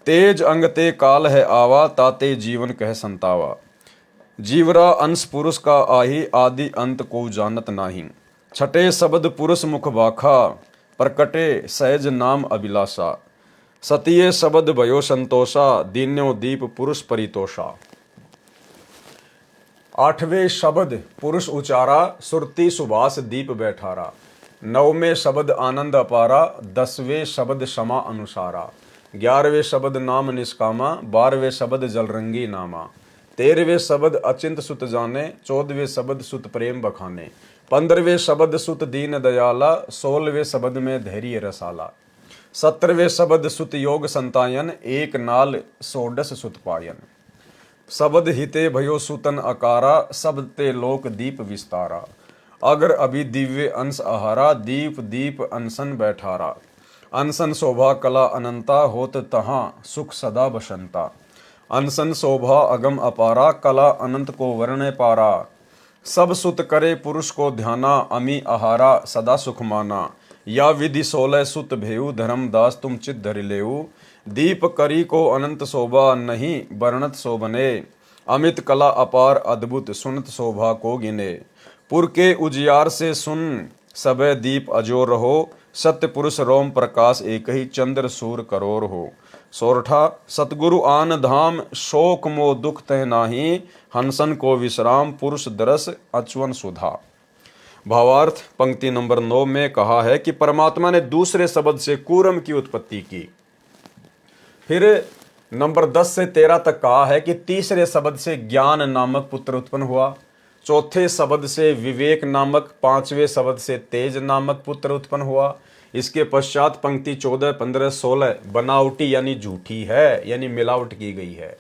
तेज अंग ते काल है आवा, ताते जीवन कह संतावा। जीवरा अंश पुरुष का आही, आदि अंत को जानत नाही। छठे शब्द पुरुष मुख बाखा, प्रकटे सहज नाम अभिलाषा। सतिये शब्द भयो संतोषा, दीन्यो दीप पुरुष परितोषा। 8वें शब्द पुरुष उचारा, सुरती सुभाष दीप बैठारा। 9वें शब्द आनंद अपारा, 10वें शब्द क्षमा अनुसारा। 11वें शब्द नाम निष्कामा, 12वें शब्द जलरंगी नामा। 13वें शब्द अचिंत सुत जाने, 14वें शब्द सुत प्रेम बखाने। 15वें शब्द सुत दीन दयाला, 16वें शब्द में धैर्य रसाला। 17वें शब्द सुत योग संतायन, एक नाल 16 सुत पायन। शब्द हिते भयो सुतन अकारा, सब ते लोक दीप विस्तारा। अगर अभी दिव्य अंश आहारा, दीप दीप अनसन बैठारा। अनसन शोभा कला अनंता, होत तहाँ सुख सदा बसंता। अनसन शोभा अगम अपारा, कला अनंत को वर्ण पारा। सब सुत करे पुरुष को ध्याना, अमी आहारा सदा सुख माना। या विधि 16 सुत भेऊ, धर्मदास तुम चित धरि लेऊ। दीप करी को अनंत शोभा, नहीं वर्णत शोभने। अमित कला अपार अद्भुत, सुनत शोभा को गिने। पुर के उजियार से सुन, सबे दीप अजोर रहो। सत्य पुरुष रोम प्रकाश, एक ही चंद्र सूर करोर हो। सोरठा सतगुरु आन धाम, शोक मोह दुख तह नाही। हंसन को विश्राम, पुरुष दरस अचवन सुधा। भावार्थ पंक्ति नंबर 9 में कहा है कि परमात्मा ने दूसरे शब्द से कूरम की उत्पत्ति की। फिर नंबर 10 से 13 तक कहा है कि तीसरे शब्द से ज्ञान नामक पुत्र उत्पन्न हुआ। चौथे शब्द से विवेक नामक, 5वें शब्द से तेज नामक पुत्र उत्पन्न हुआ। इसके पश्चात पंक्ति 14, 15, 16 बनावटी यानी झूठी है, यानी मिलावट की गई है।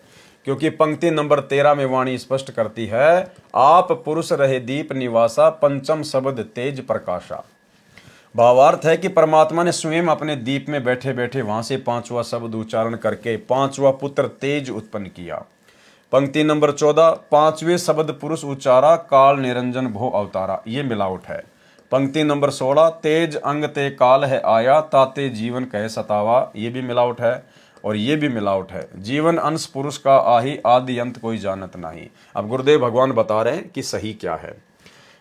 क्योंकि पंक्ति नंबर 13 में वाणी स्पष्ट करती है, आप पुरुष रहे दीप निवासा, पंचम शब्द तेज प्रकाशा। भावार्थ है कि परमात्मा ने स्वयं अपने दीप में बैठे बैठे वहां से 5वां शब्द उच्चारण करके 5वां पुत्र तेज उत्पन्न किया। पंक्ति नंबर 14, 5वें शब्द पुरुष उच्चारा, काल निरंजन भो अवतारा। ये मिलावट है। पंक्ति नंबर 16, तेज अंग ते काल है आया, ताते जीवन कहे सतावा। ये भी मिलावट है और ये भी मिलावट है। जीवन अंश पुरुष का आही, आदि अंत कोई जानत नहीं। अब गुरुदेव भगवान बता रहे हैं कि सही क्या है।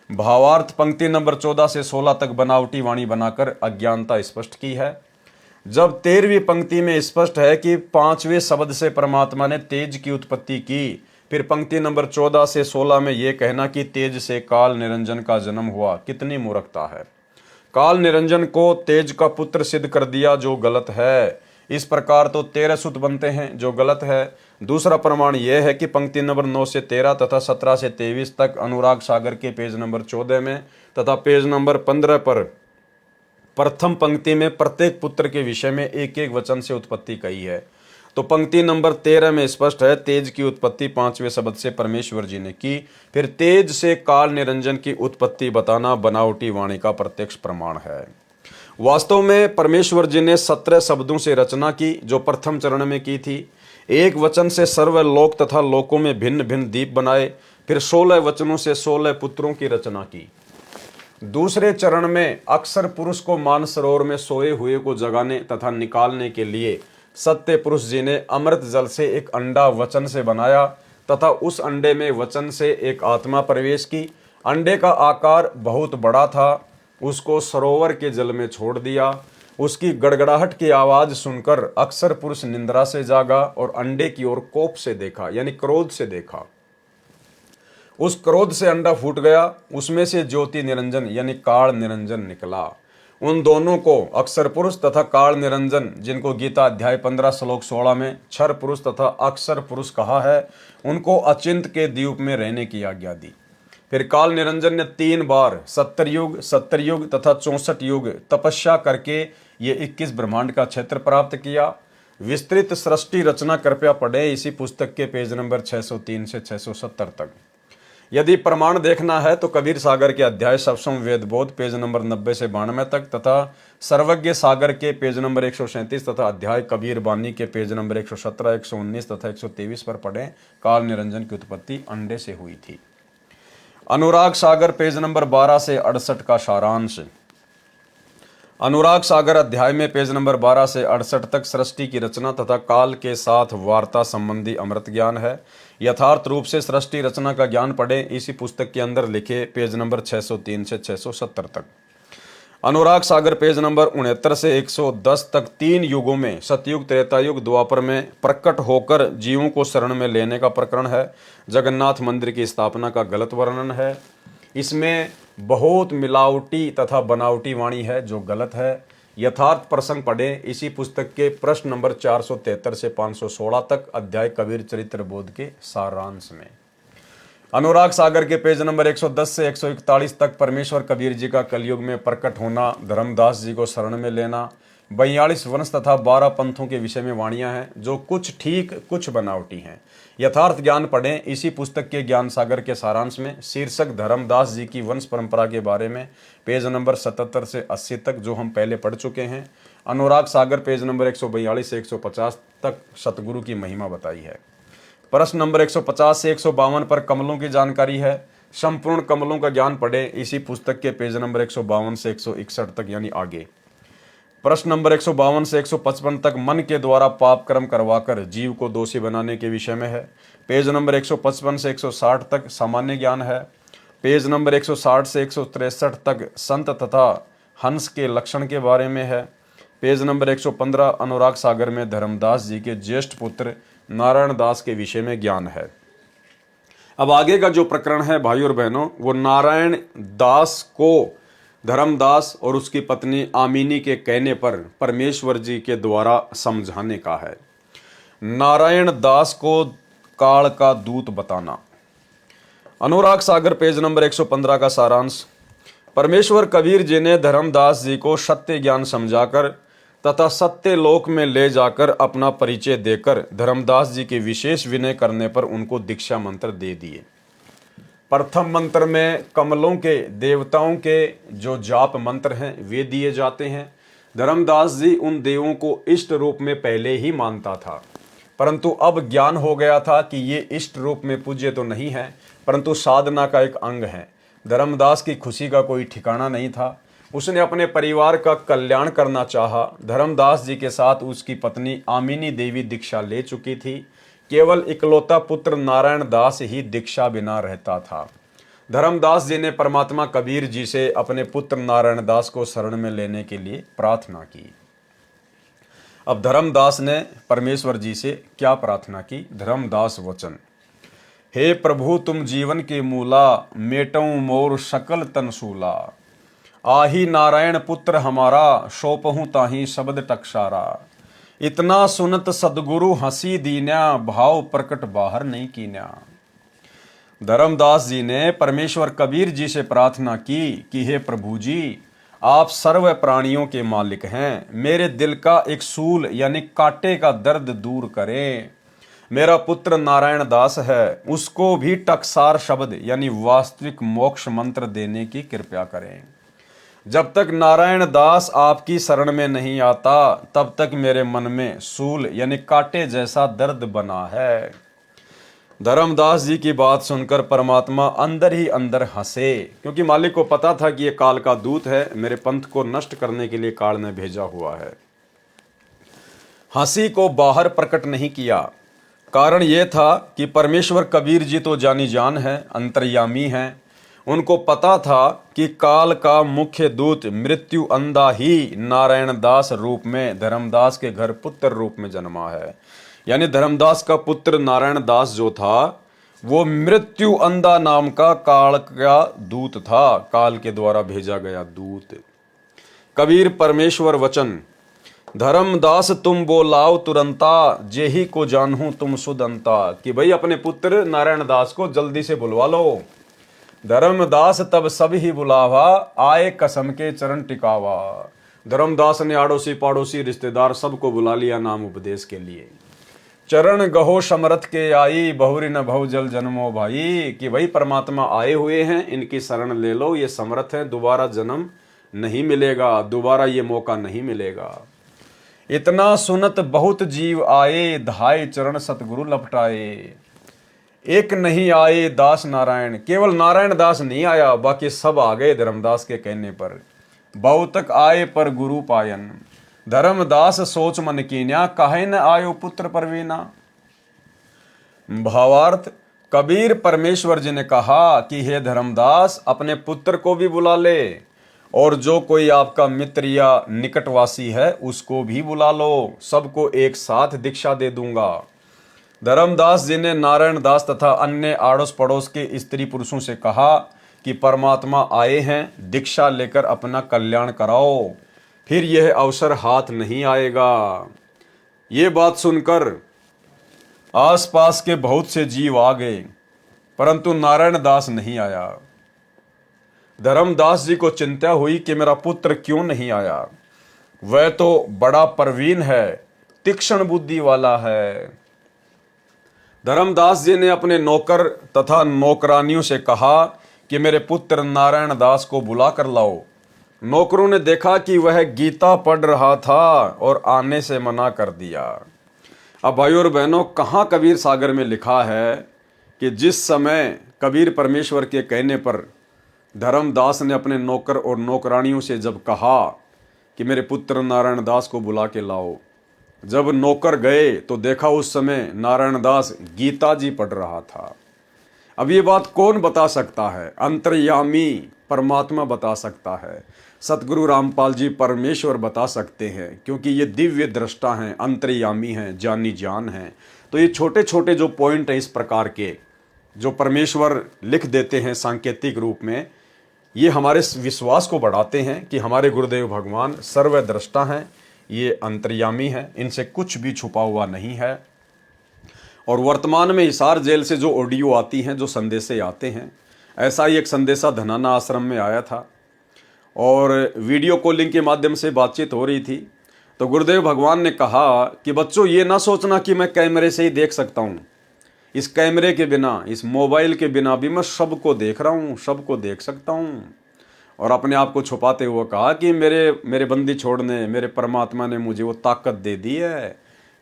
भावार्थ पंक्ति नंबर 14 से 16 तक बनावटी वाणी बनाकर अज्ञानता स्पष्ट की है। जब 13वीं पंक्ति में स्पष्ट है कि 5वें शब्द से परमात्मा ने तेज की उत्पत्ति की, फिर पंक्ति नंबर 14 से 16 में यह कहना कि तेज से काल निरंजन का जन्म हुआ, कितनी मूर्खता है। काल निरंजन को तेज का पुत्र सिद्ध कर दिया, जो गलत है। इस प्रकार तो 13 सुत बनते हैं, जो गलत है। दूसरा प्रमाण यह है कि पंक्ति नंबर 9 से 13 तथा 17 से 23 तक अनुराग सागर के पेज नंबर 14 में तथा पेज नंबर 15 पर प्रथम पंक्ति में प्रत्येक पुत्र के विषय में एक एक वचन से उत्पत्ति कही है। तो पंक्ति नंबर 13 में स्पष्ट है तेज की उत्पत्ति 5वें शब्द से परमेश्वर जी ने की। फिर तेज से काल निरंजन की उत्पत्ति बताना बनावटी वाणी का प्रत्यक्ष प्रमाण है। वास्तव में परमेश्वर जी ने 17 शब्दों से रचना की, जो प्रथम चरण में की थी। एक वचन से सर्वलोक तथा लोकों में भिन्न भिन्न दीप बनाए। फिर 16 वचनों से 16 पुत्रों की रचना की। दूसरे चरण में अक्सर पुरुष को मानसरोवर में सोए हुए को जगाने तथा निकालने के लिए सत्य पुरुष जी ने अमृत जल से एक अंडा वचन से बनाया तथा उस अंडे में वचन से एक आत्मा प्रवेश की। अंडे का आकार बहुत बड़ा था। उसको सरोवर के जल में छोड़ दिया। उसकी गड़गड़ाहट की आवाज सुनकर अक्सर पुरुष निंद्रा से जागा और अंडे की ओर कोप से देखा, यानी क्रोध से देखा। उस क्रोध से अंडा फूट गया, उसमें से ज्योति निरंजन यानी काल निरंजन निकला। उन दोनों को अक्षर पुरुष तथा काल निरंजन, जिनको गीता अध्याय 15 श्लोक 16 में क्षर पुरुष तथा अक्षर पुरुष कहा है, उनको अचिंत के द्वीप में रहने की आज्ञा दी। फिर काल निरंजन ने 3 बार 70 युग तथा 64 युग तपस्या करके ये 21 ब्रह्मांड का क्षेत्र प्राप्त किया। विस्तृत सृष्टि रचना कृपया पढ़े इसी पुस्तक के पेज नंबर 603 से 670 तक। यदि प्रमाण देखना है तो कबीर सागर के अध्याय सप्तम वेद बोध पेज नंबर 90 से 92 तक तथा सर्वज्ञ सागर के पेज नंबर 137 तथा अध्याय कबीर बानी के पेज नंबर 117, 119 तथा 123 पर पढ़ें। काल निरंजन की उत्पत्ति अंडे से हुई थी। अनुराग सागर पेज नंबर 12 से 68 का सारांश। अनुराग सागर अध्याय में पेज नंबर 12 से 68 तक सृष्टि की रचना तथा काल के साथ वार्ता संबंधी अमृत ज्ञान है। यथार्थ रूप से सृष्टि रचना का ज्ञान पढ़ें इसी पुस्तक के अंदर लिखे पेज नंबर 603 से 670 तक। अनुराग सागर पेज नंबर 69 से 110 तक 3 युगों में सतयुग, त्रेतायुग, द्वापर में प्रकट होकर जीवों को शरण में लेने का प्रकरण है। जगन्नाथ मंदिर की स्थापना का गलत वर्णन है। इसमें बहुत मिलावटी तथा बनावटी वाणी है जो गलत है। यथार्थ प्रसंग पढ़ें इसी पुस्तक के प्रश्न नंबर 473 से 516 तक अध्याय कबीर चरित्र बोध के सारांश में। अनुराग सागर के पेज नंबर 110 से 141 तक परमेश्वर कबीर जी का कलयुग में प्रकट होना, धर्मदास जी को शरण में लेना, 42 वंश तथा 12 पंथों के विषय में वाणियां हैं जो कुछ ठीक कुछ बनावटी हैं। यथार्थ ज्ञान पढ़ें इसी पुस्तक के ज्ञान सागर के सारांश में। शीर्षक धर्मदास जी की वंश परंपरा के बारे में पेज नंबर 77 से 80 तक जो हम पहले पढ़ चुके हैं। अनुराग सागर पेज नंबर 142 से 150 तक सतगुरु की महिमा बताई है। प्रश्न नंबर 150 से 152 पर कमलों की जानकारी है। संपूर्ण कमलों का ज्ञान पढ़ें इसी पुस्तक के पेज नंबर 152 से 161 तक यानी आगे। प्रश्न नंबर 152 से 155 तक मन के द्वारा पाप कर्म करवाकर जीव को दोषी बनाने के विषय में है। पेज नंबर 155 से 160 तक सामान्य ज्ञान है। पेज नंबर 160 से 163 तक संत तथा हंस के लक्षण के बारे में है। पेज नंबर 115 अनुराग सागर में धर्मदास जी के ज्येष्ठ पुत्र नारायण दास के विषय में ज्ञान है। अब आगे का जो प्रकरण है भाई और बहनों, वो नारायण दास को धर्मदास और उसकी पत्नी आमिनी के कहने पर परमेश्वर जी के द्वारा समझाने का है। नारायण दास को काल का दूत बताना। अनुराग सागर पेज नंबर 115 का सारांश। परमेश्वर कबीर जी ने धर्मदास जी को सत्य ज्ञान समझाकर तथा सत्य लोक में ले जाकर अपना परिचय देकर धर्मदास जी के विशेष विनय करने पर उनको दीक्षा मंत्र दे दिए। प्रथम मंत्र में कमलों के देवताओं के जो जाप मंत्र हैं वे दिए जाते हैं। धर्मदास जी उन देवों को इष्ट रूप में पहले ही मानता था, परंतु अब ज्ञान हो गया था कि ये इष्ट रूप में पूज्य तो नहीं है परंतु साधना का एक अंग है। धर्मदास की खुशी का कोई ठिकाना नहीं था। उसने अपने परिवार का कल्याण करना चाहा। धर्मदास जी के साथ उसकी पत्नी आमिनी देवी दीक्षा ले चुकी थी। केवल इकलौता पुत्र नारायण दास ही दीक्षा बिना रहता था। धर्मदास जी ने परमात्मा कबीर जी से अपने पुत्र नारायण दास को शरण में लेने के लिए प्रार्थना की। अब धर्मदास ने परमेश्वर जी से क्या प्रार्थना की? धर्मदास वचन। हे प्रभु तुम जीवन के मूला, मेटऊं मोर सकल तनसूला। आही नारायण पुत्र हमारा, सौंपहूं ताही शब्द टकसारा। इतना सुनत सदगुरु हंसी दीन्या, भाव प्रकट बाहर नहीं कीन्या। धर्मदास जी ने परमेश्वर कबीर जी से प्रार्थना की कि हे प्रभु जी, आप सर्व प्राणियों के मालिक हैं। मेरे दिल का एक सूल यानी कांटे का दर्द दूर करें। मेरा पुत्र नारायण दास है, उसको भी टकसार शब्द यानी वास्तविक मोक्ष मंत्र देने की कृपा करें। जब तक नारायण दास आपकी शरण में नहीं आता तब तक मेरे मन में सूल यानी कांटे जैसा दर्द बना है। धर्मदास जी की बात सुनकर परमात्मा अंदर ही अंदर हंसे, क्योंकि मालिक को पता था कि यह काल का दूत है, मेरे पंथ को नष्ट करने के लिए काल ने भेजा हुआ है। हंसी को बाहर प्रकट नहीं किया। कारण यह था कि परमेश्वर कबीर जी तो जानी जान है, अंतर्यामी हैं। उनको पता था कि काल का मुख्य दूत मृत्यु अंधा ही नारायण दास रूप में धर्मदास के घर पुत्र रूप में जन्मा है। यानी धर्मदास का पुत्र नारायण दास जो था वो मृत्यु अंधा नाम का काल का दूत था, काल के द्वारा भेजा गया दूत। कबीर परमेश्वर वचन, धर्मदास तुम बोलाओ तुरंता, जेही को जानूं तुम सुदंता। कि भाई अपने पुत्र नारायण दास को जल्दी से बुलवा लो। धर्मदास तब सब ही बुलावा, आए कसम के चरण टिकावा। धर्मदास ने आड़ोसी पाड़ोसी रिश्तेदार सबको बुला लिया नाम उपदेश के लिए। चरण गहो समरथ के आई, बहुरी न भव जल जन्मो भाई। कि भाई परमात्मा आए हुए हैं, इनकी शरण ले लो, ये समर्थ है, दोबारा जन्म नहीं मिलेगा, दोबारा ये मौका नहीं मिलेगा। इतना सुनत बहुत जीव आए, धाय चरण सतगुरु लपटाए। एक नहीं आए दास नारायण, केवल नारायण दास नहीं आया, बाकी सब आ गए धर्मदास के कहने पर। बहुतक आए पर गुरु पायन, धर्मदास सोच मन कीन्या, काहे न आयो पुत्र परवीना। भावार्थ, कबीर परमेश्वर जी ने कहा कि हे धर्मदास अपने पुत्र को भी बुला ले, और जो कोई आपका मित्र या निकटवासी है उसको भी बुला लो, सबको एक साथ दीक्षा दे दूंगा। धर्मदास जी ने नारायण दास तथा अन्य आड़ोस पड़ोस के स्त्री पुरुषों से कहा कि परमात्मा आए हैं, दीक्षा लेकर अपना कल्याण कराओ, फिर यह अवसर हाथ नहीं आएगा। ये बात सुनकर आसपास के बहुत से जीव आ गए, परंतु नारायण दास नहीं आया। धर्मदास जी को चिंता हुई कि मेरा पुत्र क्यों नहीं आया, वह तो बड़ा प्रवीण है, तीक्ष्ण बुद्धि वाला है। धर्मदास जी ने अपने नौकर तथा नौकरानियों से कहा कि मेरे पुत्र नारायण दास को बुला कर लाओ। नौकरों ने देखा कि वह गीता पढ़ रहा था और आने से मना कर दिया। अब भाइयों और बहनों, कहाँ कबीर सागर में लिखा है कि जिस समय कबीर परमेश्वर के कहने पर धर्मदास ने अपने नौकर और नौकरानियों से जब कहा कि मेरे पुत्र नारायण दास को बुला के लाओ, जब नौकर गए तो देखा उस समय नारायण दास गीता जी पढ़ रहा था। अब ये बात कौन बता सकता है? अंतर्यामी परमात्मा बता सकता है, सतगुरु रामपाल जी परमेश्वर बता सकते हैं, क्योंकि ये दिव्य दृष्टा हैं, अंतर्यामी हैं, जानी जान हैं। तो ये छोटे छोटे जो पॉइंट हैं इस प्रकार के जो परमेश्वर लिख देते हैं सांकेतिक रूप में, ये हमारे विश्वास को बढ़ाते हैं कि हमारे गुरुदेव भगवान सर्वद्रष्टा हैं, ये अंतर्यामी हैं, इनसे कुछ भी छुपा हुआ नहीं है। और वर्तमान में हिसार जेल से जो ऑडियो आती हैं, जो संदेशे आते हैं, ऐसा ही एक संदेशा धनाना आश्रम में आया था और वीडियो कॉलिंग के माध्यम से बातचीत हो रही थी। तो गुरुदेव भगवान ने कहा कि बच्चों ये ना सोचना कि मैं कैमरे से ही देख सकता हूँ, इस कैमरे के बिना, इस मोबाइल के बिना भी मैं सबको देख रहा हूँ, सबको देख सकता हूँ। और अपने आप को छुपाते हुए कहा कि मेरे बंदी छोड़ने मेरे परमात्मा ने मुझे वो ताकत दे दी है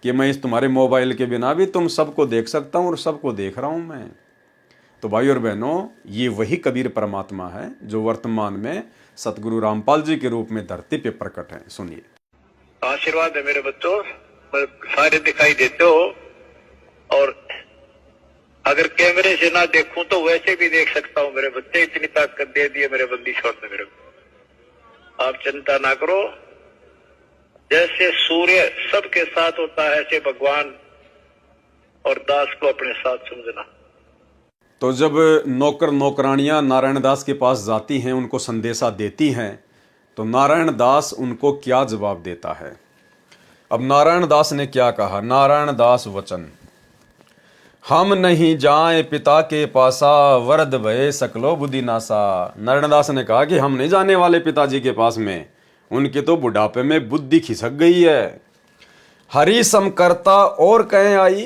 कि मैं इस तुम्हारे मोबाइल के बिना भी तुम सबको देख सकता हूँ और सबको देख रहा हूँ मैं। तो भाई और बहनों, ये वही कबीर परमात्मा है जो वर्तमान में सतगुरु रामपाल जी के रूप में धरती पे प्रकट है। सुनिए। आशीर्वाद है मेरे बच्चों, सारे दिखाई देते हो, और अगर कैमरे से ना देखूं तो वैसे भी देख सकता हूं मेरे बच्चे, इतनी ताकत दे दी है मेरे बंदी छोड़ने मेरे को। आप चिंता ना करो, जैसे सूर्य सबके साथ होता है ऐसे भगवान और दास को अपने साथ समझना। तो जब नौकर नौकरानियां नारायण दास के पास जाती हैं, उनको संदेशा देती हैं, तो नारायण दास उनको क्या जवाब देता है? अब नारायण दास ने क्या कहा? नारायण दास वचन, हम नहीं जाए पिता के पासा, वरद भय सकलो बुद्धि नासा। नारायण दास ने कहा कि हम नहीं जाने वाले पिताजी के पास में, उनके तो बुढ़ापे में बुद्धि खिसक गई है। हरि समकर्ता और कहें आई,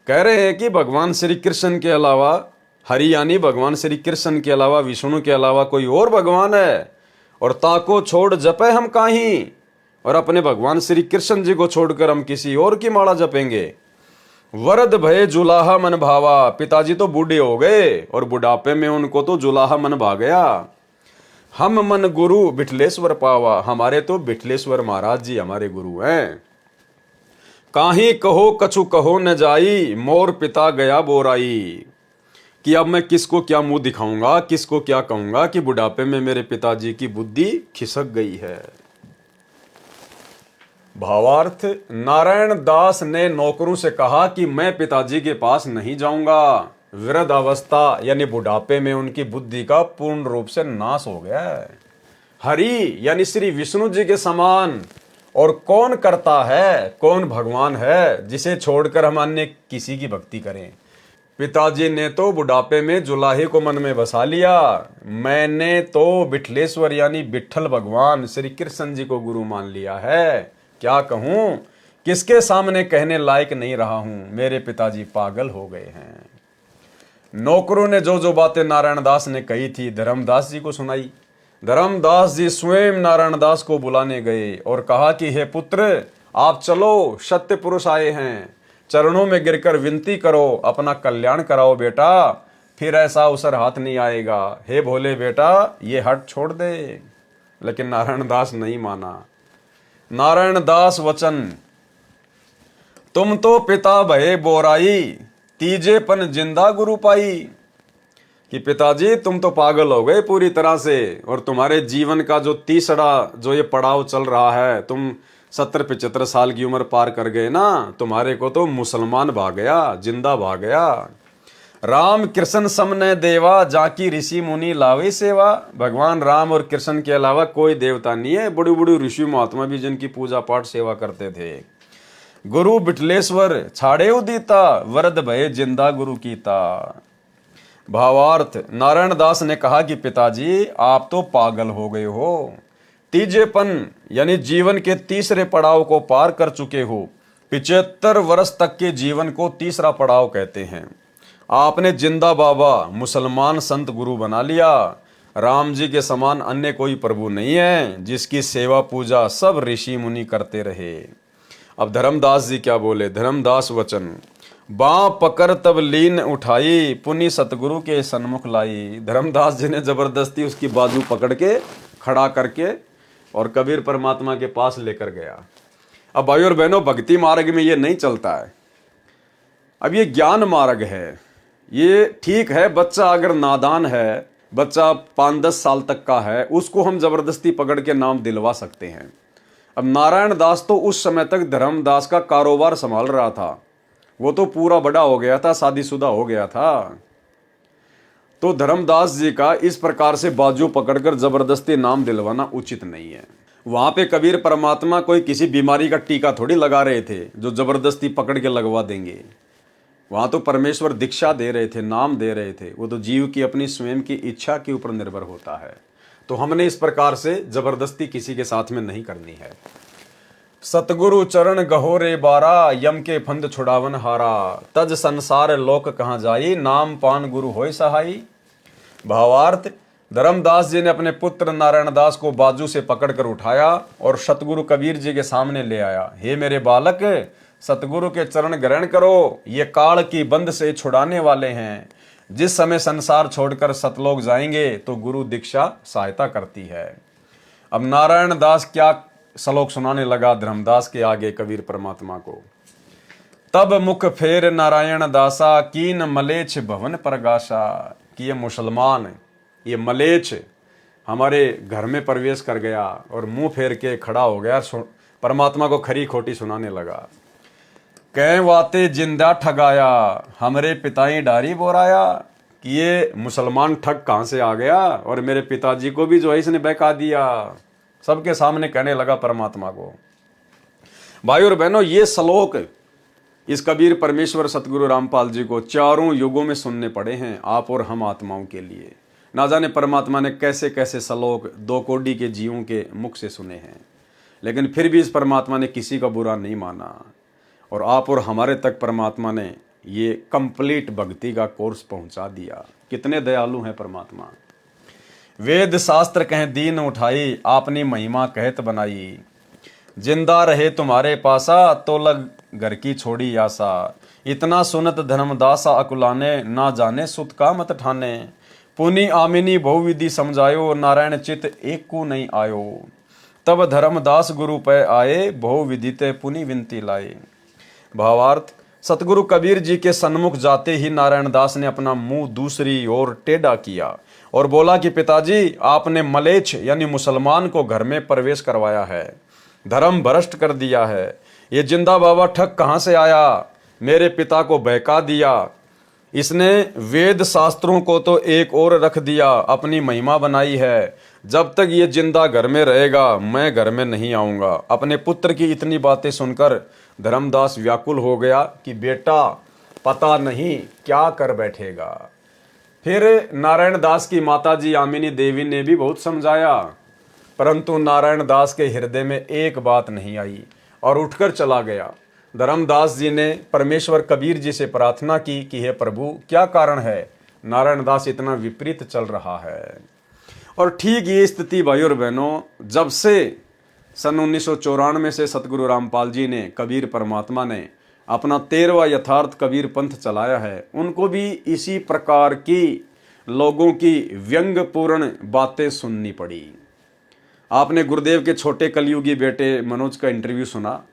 कह रहे हैं कि भगवान श्री कृष्ण के अलावा, हरि यानी भगवान श्री कृष्ण के अलावा, विष्णु के अलावा कोई और भगवान है, और ताको छोड़ जपे हम काहीं, और अपने भगवान श्री कृष्ण जी को छोड़कर हम किसी और की माला जपेंगे। वरद भय जुलाहा मन भावा, पिताजी तो बूढ़े हो गए और बुढ़ापे में उनको तो जुलाहा मन भा गया। हम मन गुरु बिठलेश्वर पावा, हमारे तो बिठलेश्वर महाराज जी हमारे गुरु हैं। काहीं कहो कछु कहो न जाई, मोर पिता गया बोराई। कि अब मैं किसको क्या मुंह दिखाऊंगा, किसको क्या कहूंगा कि बुढ़ापे में मेरे पिताजी की बुद्धि खिसक गई है। भावार्थ, नारायण दास ने नौकरों से कहा कि मैं पिताजी के पास नहीं जाऊंगा, वृद्ध अवस्था यानी बुढ़ापे में उनकी बुद्धि का पूर्ण रूप से नाश हो गया है। हरि यानी श्री विष्णु जी के समान और कौन करता है, कौन भगवान है जिसे छोड़कर हम अन्य किसी की भक्ति करें। पिताजी ने तो बुढ़ापे में जुलाहे को मन में बसा लिया, मैंने तो विठलेश्वर यानी विठल भगवान श्री कृष्ण जी को गुरु मान लिया है। क्या कहूं, किसके सामने कहने लायक नहीं रहा हूं, मेरे पिताजी पागल हो गए हैं। नौकरों ने जो जो बातें नारायण दास ने कही थी धर्मदास जी को सुनाई। धर्मदास जी स्वयं नारायण दास को बुलाने गए और कहा कि हे पुत्र, आप चलो, सत्य पुरुष आए हैं, चरणों में गिरकर विनती करो, अपना कल्याण कराओ बेटा, फिर ऐसा अवसर हाथ नहीं आएगा। हे भोले बेटा, ये हट छोड़ दे। लेकिन नारायण दास नहीं माना। नारायण दास वचन, तुम तो पिता भये बोराई, तीजेपन जिंदा गुरु पाई। कि पिताजी तुम तो पागल हो गए पूरी तरह से, और तुम्हारे जीवन का जो तीसरा जो ये पड़ाव चल रहा है, तुम 70-75 साल की उम्र पार कर गए ना, तुम्हारे को तो मुसलमान भाग गया, जिंदा भाग गया। राम कृष्ण समने देवा, जाकी ऋषि मुनि लावे सेवा। भगवान राम और कृष्ण के अलावा कोई देवता नहीं है, बड़ी बड़ी ऋषि महात्मा भी जिनकी पूजा पाठ सेवा करते थे। गुरु विठलेश्वर छाड़े उदीता, वरद भये जिंदा गुरु कीता। भावार्थ, नारायण दास ने कहा कि पिताजी आप तो पागल हो गए हो, तीजेपन यानी जीवन के तीसरे पड़ाव को पार कर चुके हो। 75 वर्ष तक के जीवन को तीसरा पड़ाव कहते हैं। आपने जिंदा बाबा मुसलमान संत गुरु बना लिया। राम जी के समान अन्य कोई प्रभु नहीं है जिसकी सेवा पूजा सब ऋषि मुनि करते रहे। अब धर्मदास जी क्या बोले, धर्मदास वचन, बाँ पकड़ तब लीन उठाई, पुनि सतगुरु के सन्मुख लाई। धर्मदास जी ने जबरदस्ती उसकी बाजू पकड़ के खड़ा करके और कबीर परमात्मा के पास लेकर गया। अब भाई और बहनों, भक्ति मार्ग में ये नहीं चलता है। अब ये ज्ञान मार्ग है। ये ठीक है, बच्चा अगर नादान है, बच्चा 5-10 साल तक का है, उसको हम जबरदस्ती पकड़ के नाम दिलवा सकते हैं। अब नारायण दास तो उस समय तक धर्मदास का कारोबार संभाल रहा था, वो तो पूरा बड़ा हो गया था, शादीशुदा हो गया था। तो धर्मदास जी का इस प्रकार से बाजू पकड़कर जबरदस्ती नाम दिलवाना उचित नहीं है। वहां पे कबीर परमात्मा कोई किसी बीमारी का टीका थोड़ी लगा रहे थे जो जबरदस्ती पकड़ के लगवा देंगे। वहां तो परमेश्वर दीक्षा दे रहे थे, नाम दे रहे थे। वो तो जीव की अपनी स्वयं की इच्छा के ऊपर निर्भर होता है। तो हमने इस प्रकार से जबरदस्ती किसी के साथ में नहीं करनी है। सतगुरु चरण गहोरे बारा, यम के फंद छुड़ावन हारा। तज संसार लोक कहाँ जाई, नाम पान गुरु होय सहाई। भावार्थ, धर्मदास जी ने अपने पुत्र नारायण दास को बाजू से पकड़कर उठाया और सतगुरु कबीर जी के सामने ले आया। हे मेरे बालक, सतगुरु के चरण ग्रहण करो, ये काल की बंद से छुड़ाने वाले हैं। जिस समय संसार छोड़कर सतलोक जाएंगे तो गुरु दीक्षा सहायता करती है। अब नारायण दास क्या श्लोक सुनाने लगा धर्मदास के आगे कबीर परमात्मा को। तब मुख फेर नारायण दासा, कीन मलेच्छ भवन प्रगाशा। कि ये मुसलमान, ये मलेच्छ हमारे घर में प्रवेश कर गया और मुंह फेर के खड़ा हो गया, परमात्मा को खरी खोटी सुनाने लगा। कह वाते जिंदा ठगाया, हमरे पिताई डारी बोराया। कि ये मुसलमान ठग कहां से आ गया और मेरे पिताजी को भी जो है इसने बहका दिया। सबके सामने कहने लगा परमात्मा को। भाई और बहनों, ये श्लोक इस कबीर परमेश्वर सतगुरु रामपाल जी को चारों युगों में सुनने पड़े हैं, आप और हम आत्माओं के लिए। ना जाने परमात्मा ने कैसे कैसे श्लोक 2 कोटि के जीवों के मुख से सुने हैं, लेकिन फिर भी इस परमात्मा ने किसी का बुरा नहीं माना। और आप और हमारे तक परमात्मा ने ये कंप्लीट भक्ति का कोर्स पहुंचा दिया। कितने दयालु हैं परमात्मा। वेद शास्त्र कहें दीन उठाई, आपने महिमा कहत बनाई। जिंदा रहे तुम्हारे पासा, तो लग घर की छोड़ी आशा। इतना सुनत धर्मदासा अकुलाने, ना जाने सुत का मत ठाने। पुनि आमिनी बहुविधि समझायो, नारायण चित एक को नहीं आयो। तब धर्मदास गुरु पे आए, बहुविधि ते पुनि विनती लाए। भावार्थ, सतगुरु कबीर जी के सन्मुख जाते ही नारायण दास ने अपना मुंह दूसरी ओर टेढ़ा किया और बोला कि पिताजी, आपने मलेच्छ यानी मुसलमान को घर में प्रवेश करवाया है, धर्म भ्रष्ट कर दिया है। ये जिंदा बाबा ठग कहाँ से आया, मेरे पिता को बहका दिया। इसने वेद शास्त्रों को तो एक और रख दिया, अपनी महिमा बनाई है। जब तक ये जिंदा घर में रहेगा मैं घर में नहीं आऊँगा। अपने पुत्र की इतनी बातें सुनकर धर्मदास व्याकुल हो गया कि बेटा पता नहीं क्या कर बैठेगा। फिर नारायण दास की माताजी यामिनी देवी ने भी बहुत समझाया, परंतु नारायण दास के हृदय में एक बात नहीं आई और उठकर चला गया। धर्मदास जी ने परमेश्वर कबीर जी से प्रार्थना की कि हे प्रभु, क्या कारण है नारायण दास इतना विपरीत चल रहा है। और ठीक ये स्थिति भाई और बहनों, जब से सन 1994 से सतगुरु रामपाल जी ने, कबीर परमात्मा ने अपना 13वां यथार्थ कबीर पंथ चलाया है, उनको भी इसी प्रकार की लोगों की व्यंग्यपूर्ण बातें सुननी पड़ी। आपने गुरुदेव के छोटे कलयुगी बेटे मनोज का इंटरव्यू सुना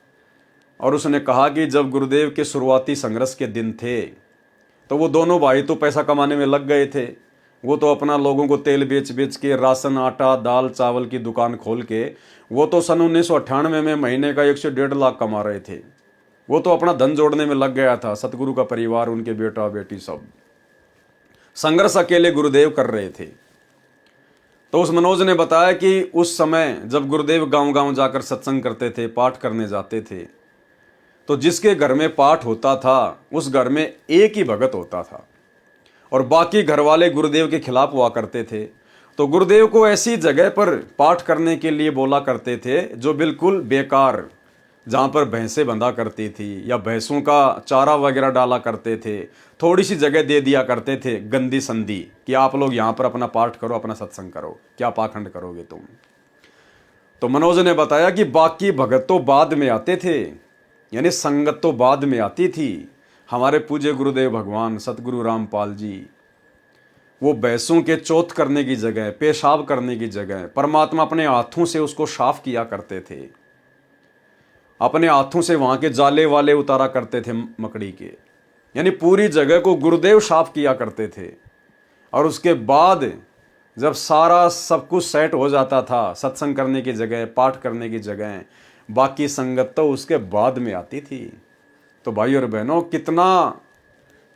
और उसने कहा कि जब गुरुदेव के शुरुआती संघर्ष के दिन थे तो वो दोनों भाई तो पैसा कमाने में लग गए थे। वो तो अपना लोगों को तेल बेच बेच के, राशन, आटा, दाल, चावल की दुकान खोल के वो तो सन 1998 में महीने का 1 से 1.5 लाख कमा रहे थे। वो तो अपना धन जोड़ने में लग गया था। सतगुरु का परिवार, उनके बेटा बेटी सब संघर्ष अकेले गुरुदेव कर रहे थे। तो उस मनोज ने बताया कि उस समय जब गुरुदेव गांव गांव जाकर सत्संग करते थे, पाठ करने जाते थे, तो जिसके घर में पाठ होता था उस घर में एक ही भगत होता था और बाकी घर वाले गुरुदेव के खिलाफ हुआ करते थे। तो गुरुदेव को ऐसी जगह पर पाठ करने के लिए बोला करते थे जो बिल्कुल बेकार, जहाँ पर भैंसें बंधा करती थी या भैंसों का चारा वगैरह डाला करते थे। थोड़ी सी जगह दे दिया करते थे गंदी संदी कि आप लोग यहाँ पर अपना पाठ करो, अपना सत्संग करो, क्या पाखंड करोगे तुम। तो मनोज ने बताया कि बाकी भगत तो बाद में आते थे, यानी संगत तो बाद में आती थी। हमारे पूज्य गुरुदेव भगवान सतगुरु रामपाल जी, वो भैंसों के चौथ करने की जगह, पेशाब करने की जगह परमात्मा अपने हाथों से उसको साफ किया करते थे। अपने हाथों से वहाँ के जाले वाले उतारा करते थे मकड़ी के, यानी पूरी जगह को गुरुदेव साफ किया करते थे। और उसके बाद जब सारा सब कुछ सेट हो जाता था, सत्संग करने की जगह, पाठ करने की जगह, बाकी संगत तो उसके बाद में आती थी। तो भाई और बहनों,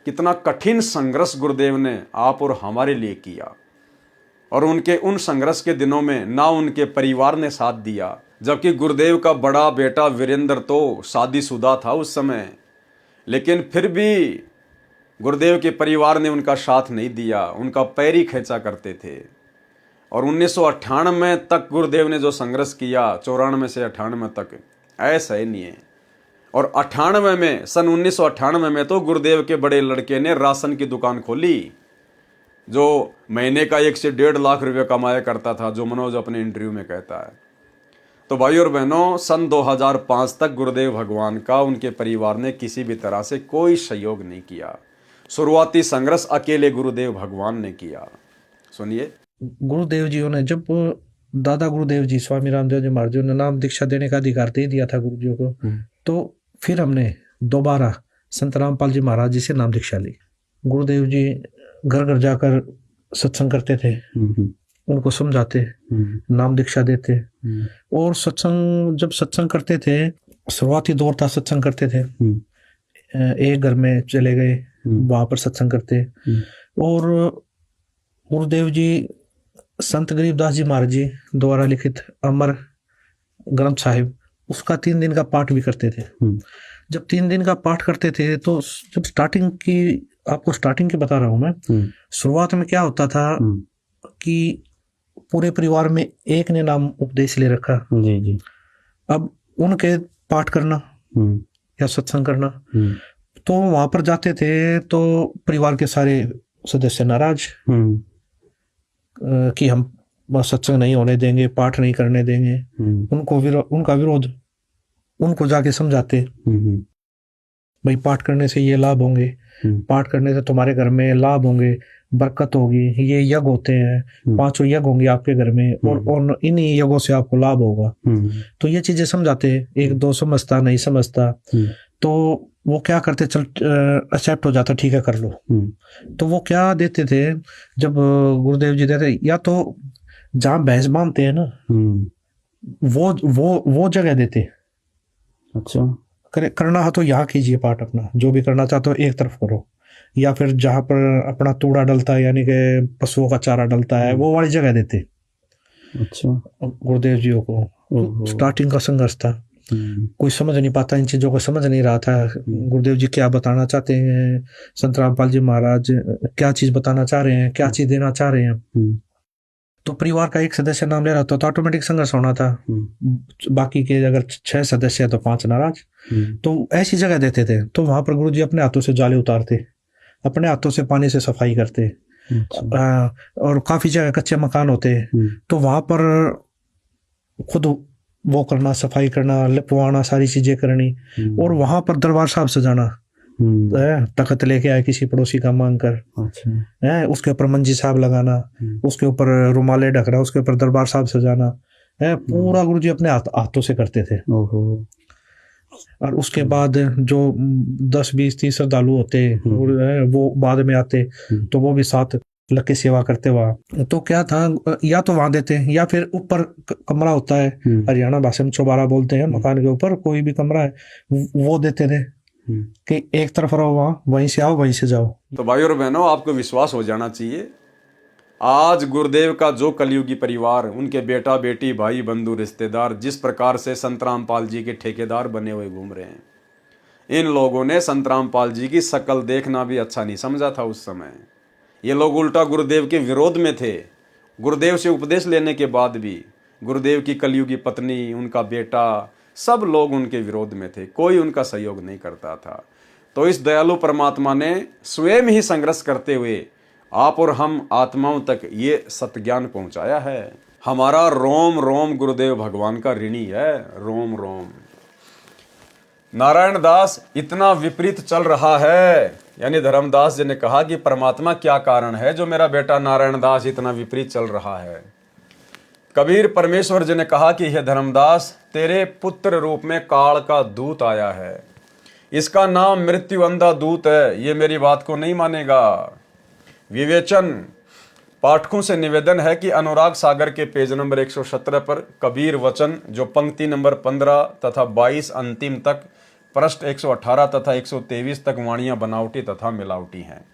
कितना कठिन संघर्ष गुरुदेव ने आप और हमारे लिए किया। और उनके उन संघर्ष के दिनों में ना उनके परिवार ने साथ दिया, जबकि गुरुदेव का बड़ा बेटा वीरेंद्र तो शादीशुदा था उस समय, लेकिन फिर भी गुरुदेव के परिवार ने उनका साथ नहीं दिया, उनका पैर ही खींचा करते थे। और 1998 तक गुरुदेव ने जो संघर्ष किया, 94 से 98 तक, ऐसा ही नहीं है। और 98 में, सन 1998 में तो गुरुदेव के बड़े लड़के ने राशन की दुकान खोली, जो महीने का 1 से 1.5 लाख रुपये कमाया करता था, जो मनोज अपने इंटरव्यू में कहता है। तो भाई और बहनों, सन 2005 तक गुरुदेव भगवान का उनके परिवार ने किसी भी तरह से कोई सहयोग नहीं किया। शुरुआती संघर्ष अकेले गुरुदेव भगवान ने किया। सुनिए। गुरुदेव जी ने, जब दादा गुरुदेव जी स्वामी रामदेव जी महाराज जी ने नाम दीक्षा देने का अधिकार दे दिया था गुरु जी को, तो फिर हमने दोबारा संत रामपाल जी महाराज जी से नाम दीक्षा ली। गुरुदेव जी घर घर जाकर सत्संग करते थे, उनको समझाते, नाम दीक्षा देते। और जब सत्संग करते थे, शुरुआती दौर था, सत्संग करते थे, एक घर में चले गए, वहां पर सत्संग करते। और गुरुदेव जी संत गरीबदास जी महाराज जी द्वारा लिखित अमर ग्रंथ साहिब, उसका 3 दिन का पाठ भी करते थे। जब 3 दिन का पाठ करते थे, तो जब आपको स्टार्टिंग की बता रहा हूं मैं, शुरुआत में क्या होता था कि पूरे परिवार में एक ने नाम उपदेश ले रखा जी। अब उनके पाठ करना या सत्संग करना, तो वहां पर जाते थे तो परिवार के सारे सदस्य नाराज कि हम सत्संग नहीं होने देंगे, पाठ नहीं करने देंगे। उनका विरोध, उनको जाके समझाते, भाई पाठ करने से ये लाभ होंगे, पाठ करने से तुम्हारे घर में लाभ होंगे, बरकत होगी, ये यज्ञ होते हैं, 5 यज्ञ होंगे आपके घर में, और इन्हीं यज्ञों से आपको लाभ होगा। तो ये चीजें समझाते। 1-2 समझता, नहीं समझता, तो वो क्या करते, चल एक्सेप्ट हो जाता, ठीक है कर लो। तो वो क्या देते थे, जब गुरुदेव जी देते, या तो जहाँ भैंस बांधते हैं ना, वो जगह देते। अच्छा, करना है तो यहाँ कीजिए पाठ अपना, जो भी करना चाहते हो एक तरफ करो, या फिर जहाँ पर अपना तूड़ा डलता है, यानी कि पशुओं का चारा डलता है, वो वाली जगह देते अच्छा। गुरुदेव जी को। ओहो। स्टार्टिंग का संघर्ष था, कोई समझ नहीं पाता, इन चीज़ों को समझ नहीं रहा था गुरुदेव जी क्या बताना चाहते हैं, संत रामपाल जी महाराज क्या चीज़ बताना चाह रहे हैं, क्या चीज़ देना चाह रहे हैं। तो परिवार का एक सदस्य नाम ले रहा था तो ऑटोमेटिक संघर्ष होना था। बाकी के अगर 6 सदस्य है तो 5 नाराज। तो ऐसी जगह देते थे, तो वहां पर गुरुजी अपने हाथों से जाले उतारते, अपने हाथों से पानी से सफाई करते। और काफी जगह कच्चे मकान होते, तो वहां पर खुद वो करना, सफाई करना, लिपवाना, सारी चीजें करनी। और वहां पर दरबार साहब सजाना, तखत लेके आए किसी पड़ोसी का मांग कर, है उसके ऊपर मंजी साहब लगाना, उसके ऊपर रुमाले ढकना, उसके ऊपर दरबार साहब सजाना, है पूरा गुरुजी अपने हाथों से करते थे। और उसके बाद जो 10, 20, 30 श्रद्धालु होते वो बाद में आते, तो वो भी साथ लग के सेवा करते वहाँ। तो क्या था, या तो वहां देते या फिर ऊपर कमरा होता है, हरियाणा भाषा में चौबारा बोलते हैं, मकान के ऊपर कोई भी कमरा है वो देते थे कि एक तरफ रहो, वहाँ वहीं से आओ वहीं से जाओ। तो भाई और बहनों, आपको विश्वास हो जाना चाहिए, आज गुरुदेव का जो कलयुगी परिवार, उनके बेटा बेटी भाई बंधु रिश्तेदार जिस प्रकार से संत रामपाल जी के ठेकेदार बने हुए घूम रहे हैं, इन लोगों ने संत रामपाल जी की शक्ल देखना भी अच्छा नहीं समझा था उस समय। ये लोग उल्टा गुरुदेव के विरोध में थे। गुरुदेव से उपदेश लेने के बाद भी गुरुदेव की कलयुगी पत्नी, उनका बेटा, सब लोग उनके विरोध में थे, कोई उनका सहयोग नहीं करता था। तो इस दयालु परमात्मा ने स्वयं ही संघर्ष करते हुए आप और हम आत्माओं तक ये सत्ज्ञान पहुंचाया है। हमारा रोम रोम गुरुदेव भगवान का ऋणी है, रोम रोम। नारायण दास इतना विपरीत चल रहा है, यानी धर्मदास जी ने कहा कि परमात्मा क्या कारण है जो मेरा बेटा नारायण दास इतना विपरीत चल रहा है। कबीर परमेश्वर जी ने कहा कि हे धर्मदास, तेरे पुत्र रूप में काल का दूत आया है, इसका नाम मृत्यु अंधा दूत है, ये मेरी बात को नहीं मानेगा। विवेचन पाठकों से निवेदन है कि अनुराग सागर के पेज नंबर 117 पर कबीर वचन जो पंक्ति नंबर 15 तथा 22 अंतिम तक, पृष्ठ 118 तथा 123 तक वाणियां बनावटी तथा मिलावटी हैं।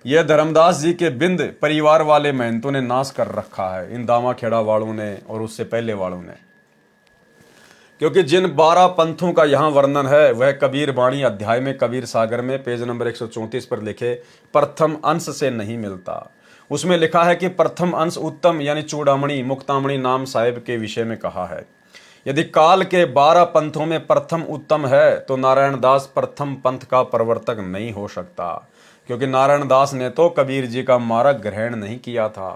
यह धर्मदास जी के बिंद परिवार वाले महंतों ने नाश कर रखा है, इन दामा खेड़ा वालों ने और उससे पहले वालों ने। क्योंकि जिन 12 पंथों का यहाँ वर्णन है वह कबीर वाणी अध्याय में कबीर सागर में पेज नंबर 134 पर लिखे प्रथम अंश से नहीं मिलता। उसमें लिखा है कि प्रथम अंश उत्तम यानी चूड़ामणि मुक्तामणि नाम साहिब के विषय में कहा है। यदि काल के 12 पंथों में प्रथम उत्तम है तो नारायण दास प्रथम पंथ का प्रवर्तक नहीं हो सकता, क्योंकि नारायण दास ने तो कबीर जी का मार्ग ग्रहण नहीं किया था।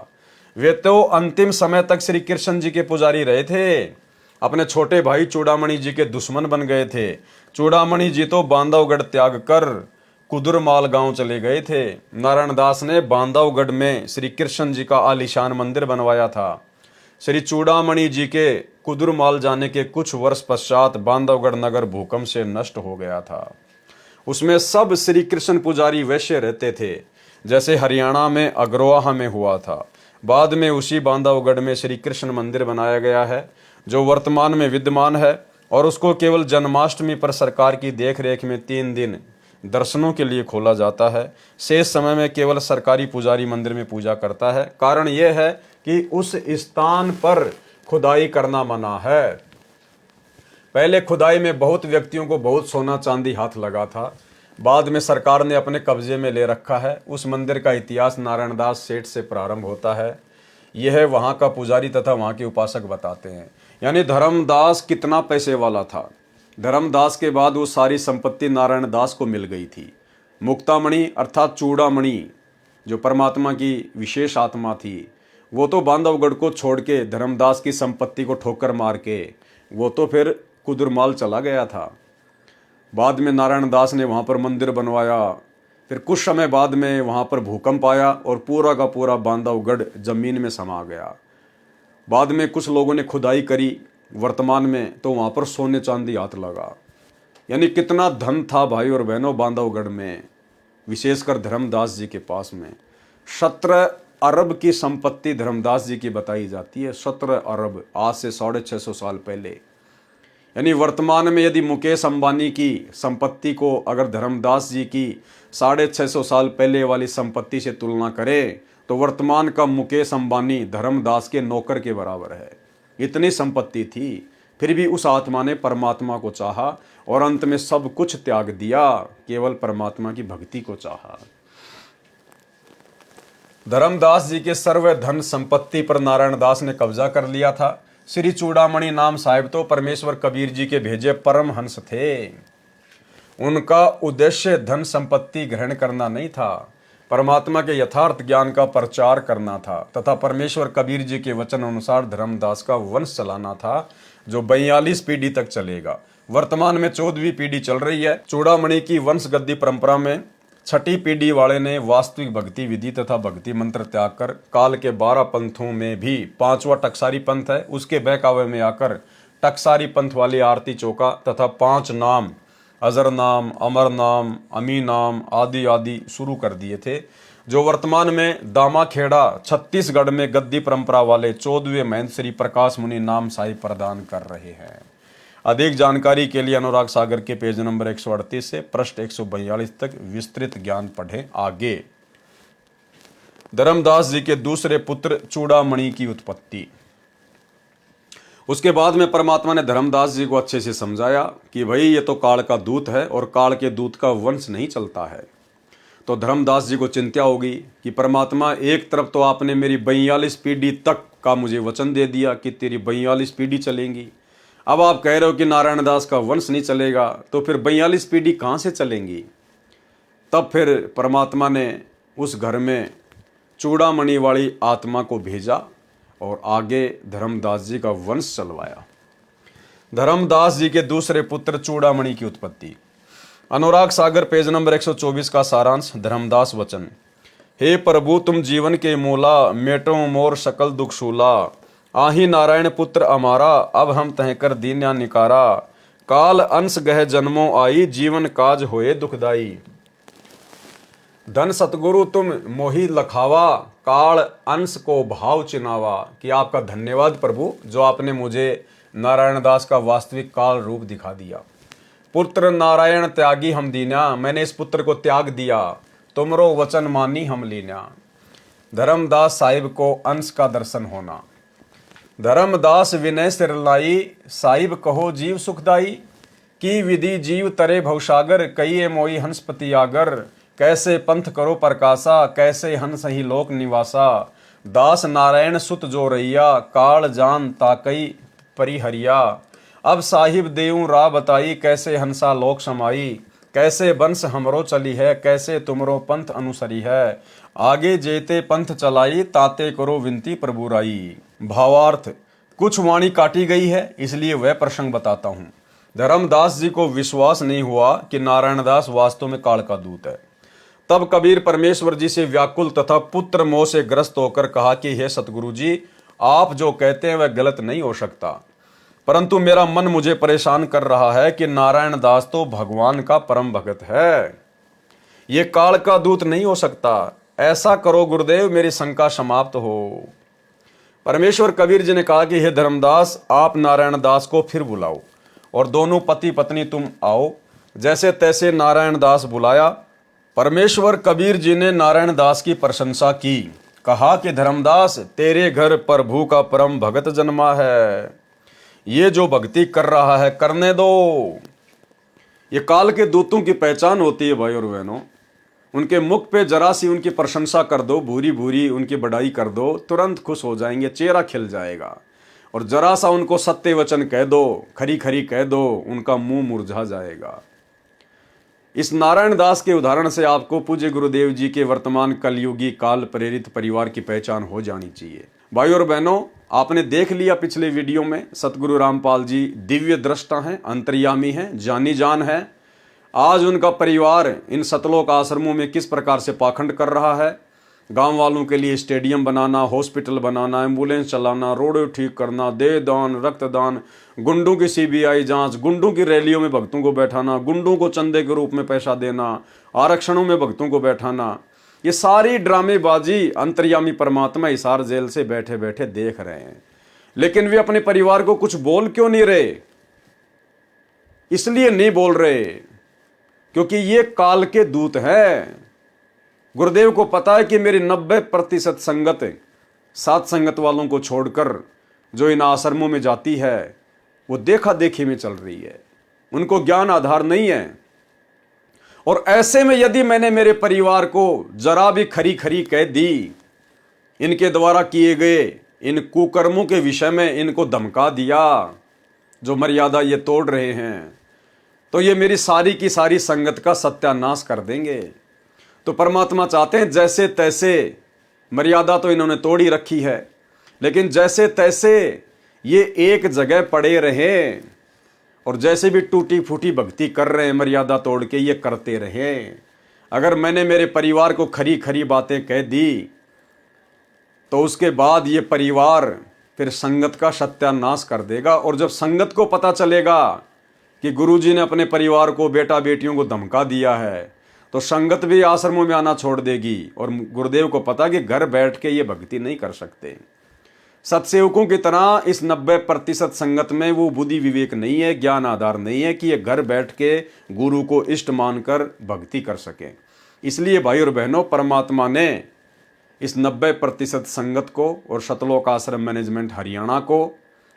वे तो अंतिम समय तक श्री कृष्ण जी के पुजारी रहे थे, अपने छोटे भाई चूड़ामणि जी के दुश्मन बन गए थे। चूड़ामणि जी तो बांधवगढ़ त्याग कर कुदुरमाल गांव चले गए थे। नारायण दास ने बांधवगढ़ में श्री कृष्ण जी का आलीशान मंदिर बनवाया था। श्री चूड़ामणि जी के कुदुरमाल जाने के कुछ वर्ष पश्चात बांधवगढ़ नगर भूकंप से नष्ट हो गया था। उसमें सब श्री कृष्ण पुजारी वैश्य रहते थे, जैसे हरियाणा में अग्रोहा में हुआ था। बाद में उसी बांधवगढ़ में श्री कृष्ण मंदिर बनाया गया है जो वर्तमान में विद्यमान है, और उसको केवल जन्माष्टमी पर सरकार की देखरेख में 3 दिन दर्शनों के लिए खोला जाता है। शेष समय में केवल सरकारी पुजारी मंदिर में पूजा करता है। कारण यह है कि उस स्थान पर खुदाई करना मना है। पहले खुदाई में बहुत व्यक्तियों को बहुत सोना चांदी हाथ लगा था, बाद में सरकार ने अपने कब्जे में ले रखा है। उस मंदिर का इतिहास नारायण दास सेठ से प्रारंभ होता है, यह वहाँ का पुजारी तथा वहाँ के उपासक बताते हैं। यानी धर्मदास कितना पैसे वाला था। धर्मदास के बाद वो सारी संपत्ति नारायण दास को मिल गई थी। मुक्तामणि अर्थात चूड़ामणि जो परमात्मा की विशेष आत्मा थी, वो तो बांधवगढ़ को छोड़ के धर्मदास की संपत्ति को ठोकर मार के वो तो फिर कुदुरमाल चला गया था। बाद में नारायण दास ने वहाँ पर मंदिर बनवाया। फिर कुछ समय बाद में वहाँ पर भूकंप आया और पूरा का पूरा बांधवगढ़ जमीन में समा गया। बाद में कुछ लोगों ने खुदाई करी वर्तमान में, तो वहाँ पर सोने चांदी हाथ लगा। यानी कितना धन था भाई और बहनों बांधवगढ़ में, विशेषकर धर्मदास जी के पास में। 17 अरब की संपत्ति धर्मदास जी की बताई जाती है। 17 अरब, आज से 650 साल पहले। यानी वर्तमान में यदि मुकेश अंबानी की संपत्ति को अगर धर्मदास जी की 650 साल पहले वाली संपत्ति से तुलना करें तो वर्तमान का मुकेश अंबानी धर्मदास के नौकर के बराबर है। इतनी संपत्ति थी, फिर भी उस आत्मा ने परमात्मा को चाहा और अंत में सब कुछ त्याग दिया, केवल परमात्मा की भक्ति को चाहा। धर्मदास जी के सर्व धन संपत्ति पर नारायण दास ने कब्जा कर लिया था। श्री चूड़ामणि नाम साहिब तो परमेश्वर कबीर जी के भेजे परम हंस थे। उनका उद्देश्य धन संपत्ति ग्रहण करना नहीं था, परमात्मा के यथार्थ ज्ञान का प्रचार करना था तथा परमेश्वर कबीर जी के वचन अनुसार धर्मदास का वंश चलाना था, जो 42 पीढ़ी तक चलेगा। वर्तमान में 14वीं पीढ़ी चल रही है। चूड़ामणि की वंश गद्दी परंपरा में 6ठी पीढ़ी वाले ने वास्तविक भक्ति विधि तथा भक्ति मंत्र त्याग कर काल के 12 पंथों में भी 5वां टकसारी पंथ है, उसके बहकावे में आकर टकसारी पंथ वाली आरती चौका तथा 5 नाम अजर नाम, अमर नाम, अमी नाम आदि आदि शुरू कर दिए थे, जो वर्तमान में दामाखेड़ा छत्तीसगढ़ में गद्दी परंपरा वाले 14वें महंत श्री प्रकाश मुनि नाम साहिब प्रदान कर रहे हैं। अधिक जानकारी के लिए अनुराग सागर के पेज नंबर 138 से पृष्ठ 142 तक विस्तृत ज्ञान पढ़ें। आगे धर्मदास जी के दूसरे पुत्र चूड़ामणि की उत्पत्ति। उसके बाद में परमात्मा ने धर्मदास जी को अच्छे से समझाया कि भाई ये तो काल का दूत है और काल के दूत का वंश नहीं चलता है। तो धर्मदास जी को चिंता होगी कि परमात्मा एक तरफ तो आपने मेरी 42 पीढ़ी तक का मुझे वचन दे दिया कि तेरी 42 पीढ़ी चलेंगी, अब आप कह रहे हो कि नारायण दास का वंश नहीं चलेगा, तो फिर 42 पीढ़ी कहाँ से चलेंगी। तब फिर परमात्मा ने उस घर में चूड़ामणि वाली आत्मा को भेजा और आगे धर्मदास जी का वंश चलवाया। धर्मदास जी के दूसरे पुत्र चूड़ामणि की उत्पत्ति। अनुराग सागर पेज नंबर 124 का सारांश। धर्मदास वचन। हे प्रभु तुम जीवन के मूला, मेटो मोर सकल दुख शूला, आही नारायण पुत्र अमारा, अब हम तहकर दीन्या निकारा, काल अंश गह जन्मों आई, जीवन काज होए दुखदाई। धन सतगुरु तुम मोहि लखावा, काल अंश को भाव चिनावा। कि आपका धन्यवाद प्रभु, जो आपने मुझे नारायण दास का वास्तविक काल रूप दिखा दिया। पुत्र नारायण त्यागी हम दीन्या, मैंने इस पुत्र को त्याग दिया, तुमरो वचन मानी हम लीन्या। धर्मदास साहिब को अंश का दर्शन होना। धर्मदास विनय सिर लाई, साहिब कहो जीव सुखदाई, की विधि जीव तरे भवसागर, कई मोई हंसपति आगर, कैसे पंथ करो प्रकाशा, कैसे हंस ही लोक निवासा, दास नारायण सुत जो रैया, काल जान ताकई परिहरिया, अब साहिब देऊं राह बताई, कैसे हंसा लोक समाई, कैसे बंस हमरो चली है, कैसे तुमरो पंथ अनुसरी है, आगे जेते पंथ चलाई, ताते करो विनती प्रभु राई। भावार्थ। कुछ वाणी काटी गई है, इसलिए वह प्रसंग बताता हूं। धर्मदास जी को विश्वास नहीं हुआ कि नारायण दास वास्तव में काल का दूत है। तब कबीर परमेश्वर जी से व्याकुल तथा पुत्र मोह से ग्रस्त होकर कहा कि हे सतगुरु जी, आप जो कहते हैं वह गलत नहीं हो सकता, परंतु मेरा मन मुझे परेशान कर रहा है कि नारायण दास तो भगवान का परम भगत है, ये काल का दूत नहीं हो सकता। ऐसा करो गुरुदेव, मेरी शंका समाप्त हो। परमेश्वर कबीर जी ने कहा कि हे धर्मदास, आप नारायण दास को फिर बुलाओ और दोनों पति पत्नी तुम आओ। जैसे तैसे नारायण दास बुलाया। परमेश्वर कबीर जी ने नारायण दास की प्रशंसा की, कहा कि धर्मदास, तेरे घर प्रभु का परम भगत जन्मा है, ये जो भक्ति कर रहा है करने दो। ये काल के दूतों की पहचान होती है भाई और बहनों। उनके मुख पे जरा सी उनकी प्रशंसा कर दो, भूरी भूरी उनकी बड़ाई कर दो, तुरंत खुश हो जाएंगे, चेहरा खिल जाएगा। और जरा सा उनको सत्य वचन कह दो, खरी खरी कह दो, उनका मुंह मुरझा जाएगा। इस नारायण दास के उदाहरण से आपको पूज्य गुरुदेव जी के वर्तमान कलयुगी काल प्रेरित परिवार की पहचान हो जानी चाहिए। भाई और बहनों, आपने देख लिया पिछले वीडियो में, सतगुरु रामपाल जी दिव्य दृष्टा हैं, अंतर्यामी हैं, जानी जान है। आज उनका परिवार इन सतलोक आश्रमों में किस प्रकार से पाखंड कर रहा है। गांव वालों के लिए स्टेडियम बनाना, हॉस्पिटल बनाना, एम्बुलेंस चलाना, रोड ठीक करना, देह दान, रक्तदान, गुंडों की सीबीआई जांच, गुंडों की रैलियों में भक्तों को बैठाना, गुंडों को चंदे के रूप में पैसा देना, आरक्षणों में भक्तों को बैठाना, ये सारी ड्रामेबाजी अंतर्यामी परमात्मा हिसार जेल से बैठे बैठे देख रहे हैं। लेकिन वे अपने परिवार को कुछ बोल क्यों नहीं रहे? इसलिए नहीं बोल रहे क्योंकि ये काल के दूत हैं। गुरुदेव को पता है कि मेरी 90% संगत सात संगत वालों को छोड़कर जो इन आश्रमों में जाती है वो देखा देखी में चल रही है, उनको ज्ञान आधार नहीं है। और ऐसे में यदि मैंने मेरे परिवार को जरा भी खरी खरी कह दी, इनके द्वारा किए गए इन कुकर्मों के विषय में इनको धमका दिया, जो मर्यादा ये तोड़ रहे हैं, तो ये मेरी सारी की सारी संगत का सत्यानाश कर देंगे। तो परमात्मा चाहते हैं जैसे तैसे, मर्यादा तो इन्होंने तोड़ी रखी है, लेकिन जैसे तैसे ये एक जगह पड़े रहें और जैसे भी टूटी फूटी भक्ति कर रहे हैं मर्यादा तोड़ के, ये करते रहें। अगर मैंने मेरे परिवार को खरी खरी बातें कह दी तो उसके बाद ये परिवार फिर संगत का सत्यानाश कर देगा। और जब संगत को पता चलेगा कि गुरुजी ने अपने परिवार को, बेटा बेटियों को धमका दिया है, तो संगत भी आश्रमों में आना छोड़ देगी। और गुरुदेव को पता कि घर बैठ के ये भक्ति नहीं कर सकते। सत्सेवकों की तरह इस 90% संगत में वो बुद्धि विवेक नहीं है, ज्ञान आधार नहीं है कि ये घर बैठ के गुरु को इष्ट मानकर भक्ति कर सके। इसलिए भाई और बहनों, परमात्मा ने इस 90% संगत को और सतलोक आश्रम मैनेजमेंट हरियाणा को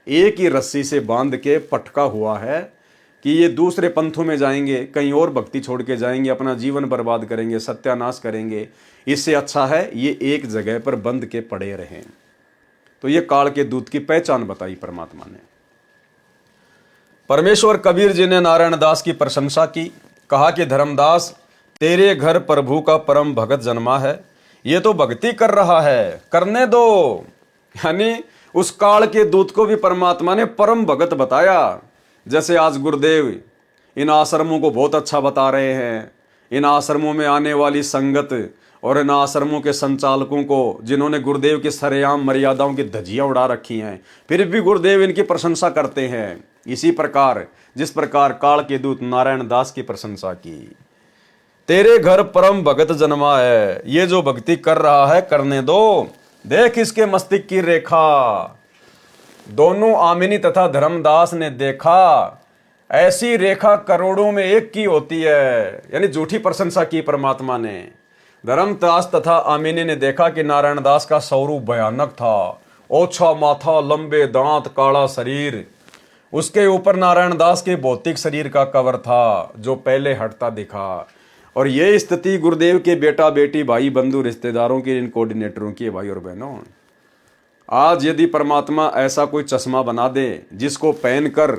एक ही रस्सी से बांध के पटका हुआ है कि ये दूसरे पंथों में जाएंगे, कहीं और भक्ति छोड़ के जाएंगे, अपना जीवन बर्बाद करेंगे, सत्यानाश करेंगे। इससे अच्छा है ये एक जगह पर बंध के पड़े रहें। तो ये काल के दूत की पहचान बताई परमात्मा ने। परमेश्वर कबीर जी ने नारायण दास की प्रशंसा की, कहा कि धर्मदास, तेरे घर प्रभु का परम भगत जन्मा है, ये तो भक्ति कर रहा है, करने दो। यानी उस काल के दूत को भी परमात्मा ने परम भगत बताया। जैसे आज गुरुदेव इन आश्रमों को बहुत अच्छा बता रहे हैं, इन आश्रमों में आने वाली संगत और इन आश्रमों के संचालकों को, जिन्होंने गुरुदेव की सरेआम मर्यादाओं की धज्जियां उड़ा रखी हैं, फिर भी गुरुदेव इनकी प्रशंसा करते हैं। इसी प्रकार जिस प्रकार काल के दूत नारायण दास की प्रशंसा की, तेरे घर परम भगत जन्मा है, ये जो भक्ति कर रहा है करने दो। देख इसके मस्तिष्क की रेखा। दोनों आमिनी तथा धर्मदास ने देखा, ऐसी रेखा करोड़ों में एक की होती है। यानी झूठी प्रशंसा की परमात्मा ने। धर्मदास तथा आमिनी ने देखा कि नारायण दास का स्वरूप भयानक था, ओछा माथा, लंबे दांत, काला शरीर। उसके ऊपर नारायण दास के भौतिक शरीर का कवर था जो पहले हटता दिखा। और ये स्थिति गुरुदेव के बेटा बेटी, भाई बंधु, रिश्तेदारों की, इन कोऑर्डिनेटरों की। भाई और बहनों, आज यदि परमात्मा ऐसा कोई चश्मा बना दे जिसको पहनकर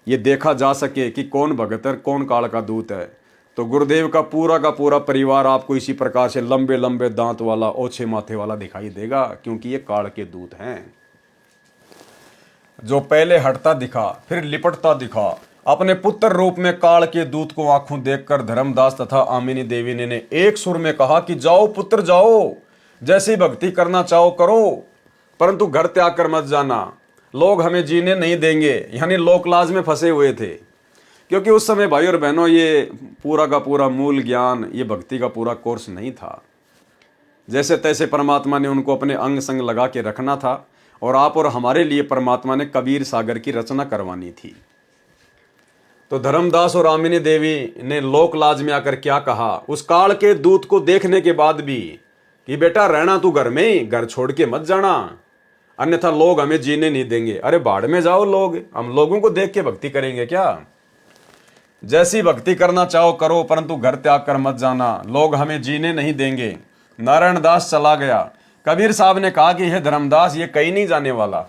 ये देखा जा सके कि कौन भगत है, कौन काल का दूत है, तो गुरुदेव का पूरा परिवार आपको इसी प्रकार से लंबे लंबे दांत वाला, ओछे माथे वाला दिखाई देगा, क्योंकि ये काल के दूत हैं। जो पहले हटता दिखा फिर लिपटता दिखा, अपने पुत्र रूप में काल के दूत को आंखों देखकर धर्मदास तथा आमिनी देवी ने एक सुर में कहा कि जाओ पुत्र जाओ, जैसी भक्ति करना चाहो करो, परंतु घर त्याग कर मत जाना, लोग हमें जीने नहीं देंगे। यानी लोकलाज में फंसे हुए थे, क्योंकि उस समय भाई और बहनों ये पूरा का पूरा मूल ज्ञान, ये भक्ति का पूरा कोर्स नहीं था। जैसे तैसे परमात्मा ने उनको अपने अंग संग लगा के रखना था, और आप और हमारे लिए परमात्मा ने कबीर सागर की रचना करवानी थी। तो धर्मदास और आमिनी देवी ने लोकलाज में आकर क्या कहा उस काल के दूत को देखने के बाद भी, कि बेटा रहना तू घर में ही, घर छोड़ के मत जाना, अन्यथा लोग हमें जीने नहीं देंगे। अरे बाढ़ में जाओ लोग, हम लोगों को देख के भक्ति करेंगे क्या? जैसी भक्ति करना चाहो करो, परंतु घर त्याग कर मत जाना, लोग हमें जीने नहीं देंगे। नारायण दास चला गया। कबीर साहब ने कहा कि हे धर्मदास, ये कहीं नहीं जाने वाला।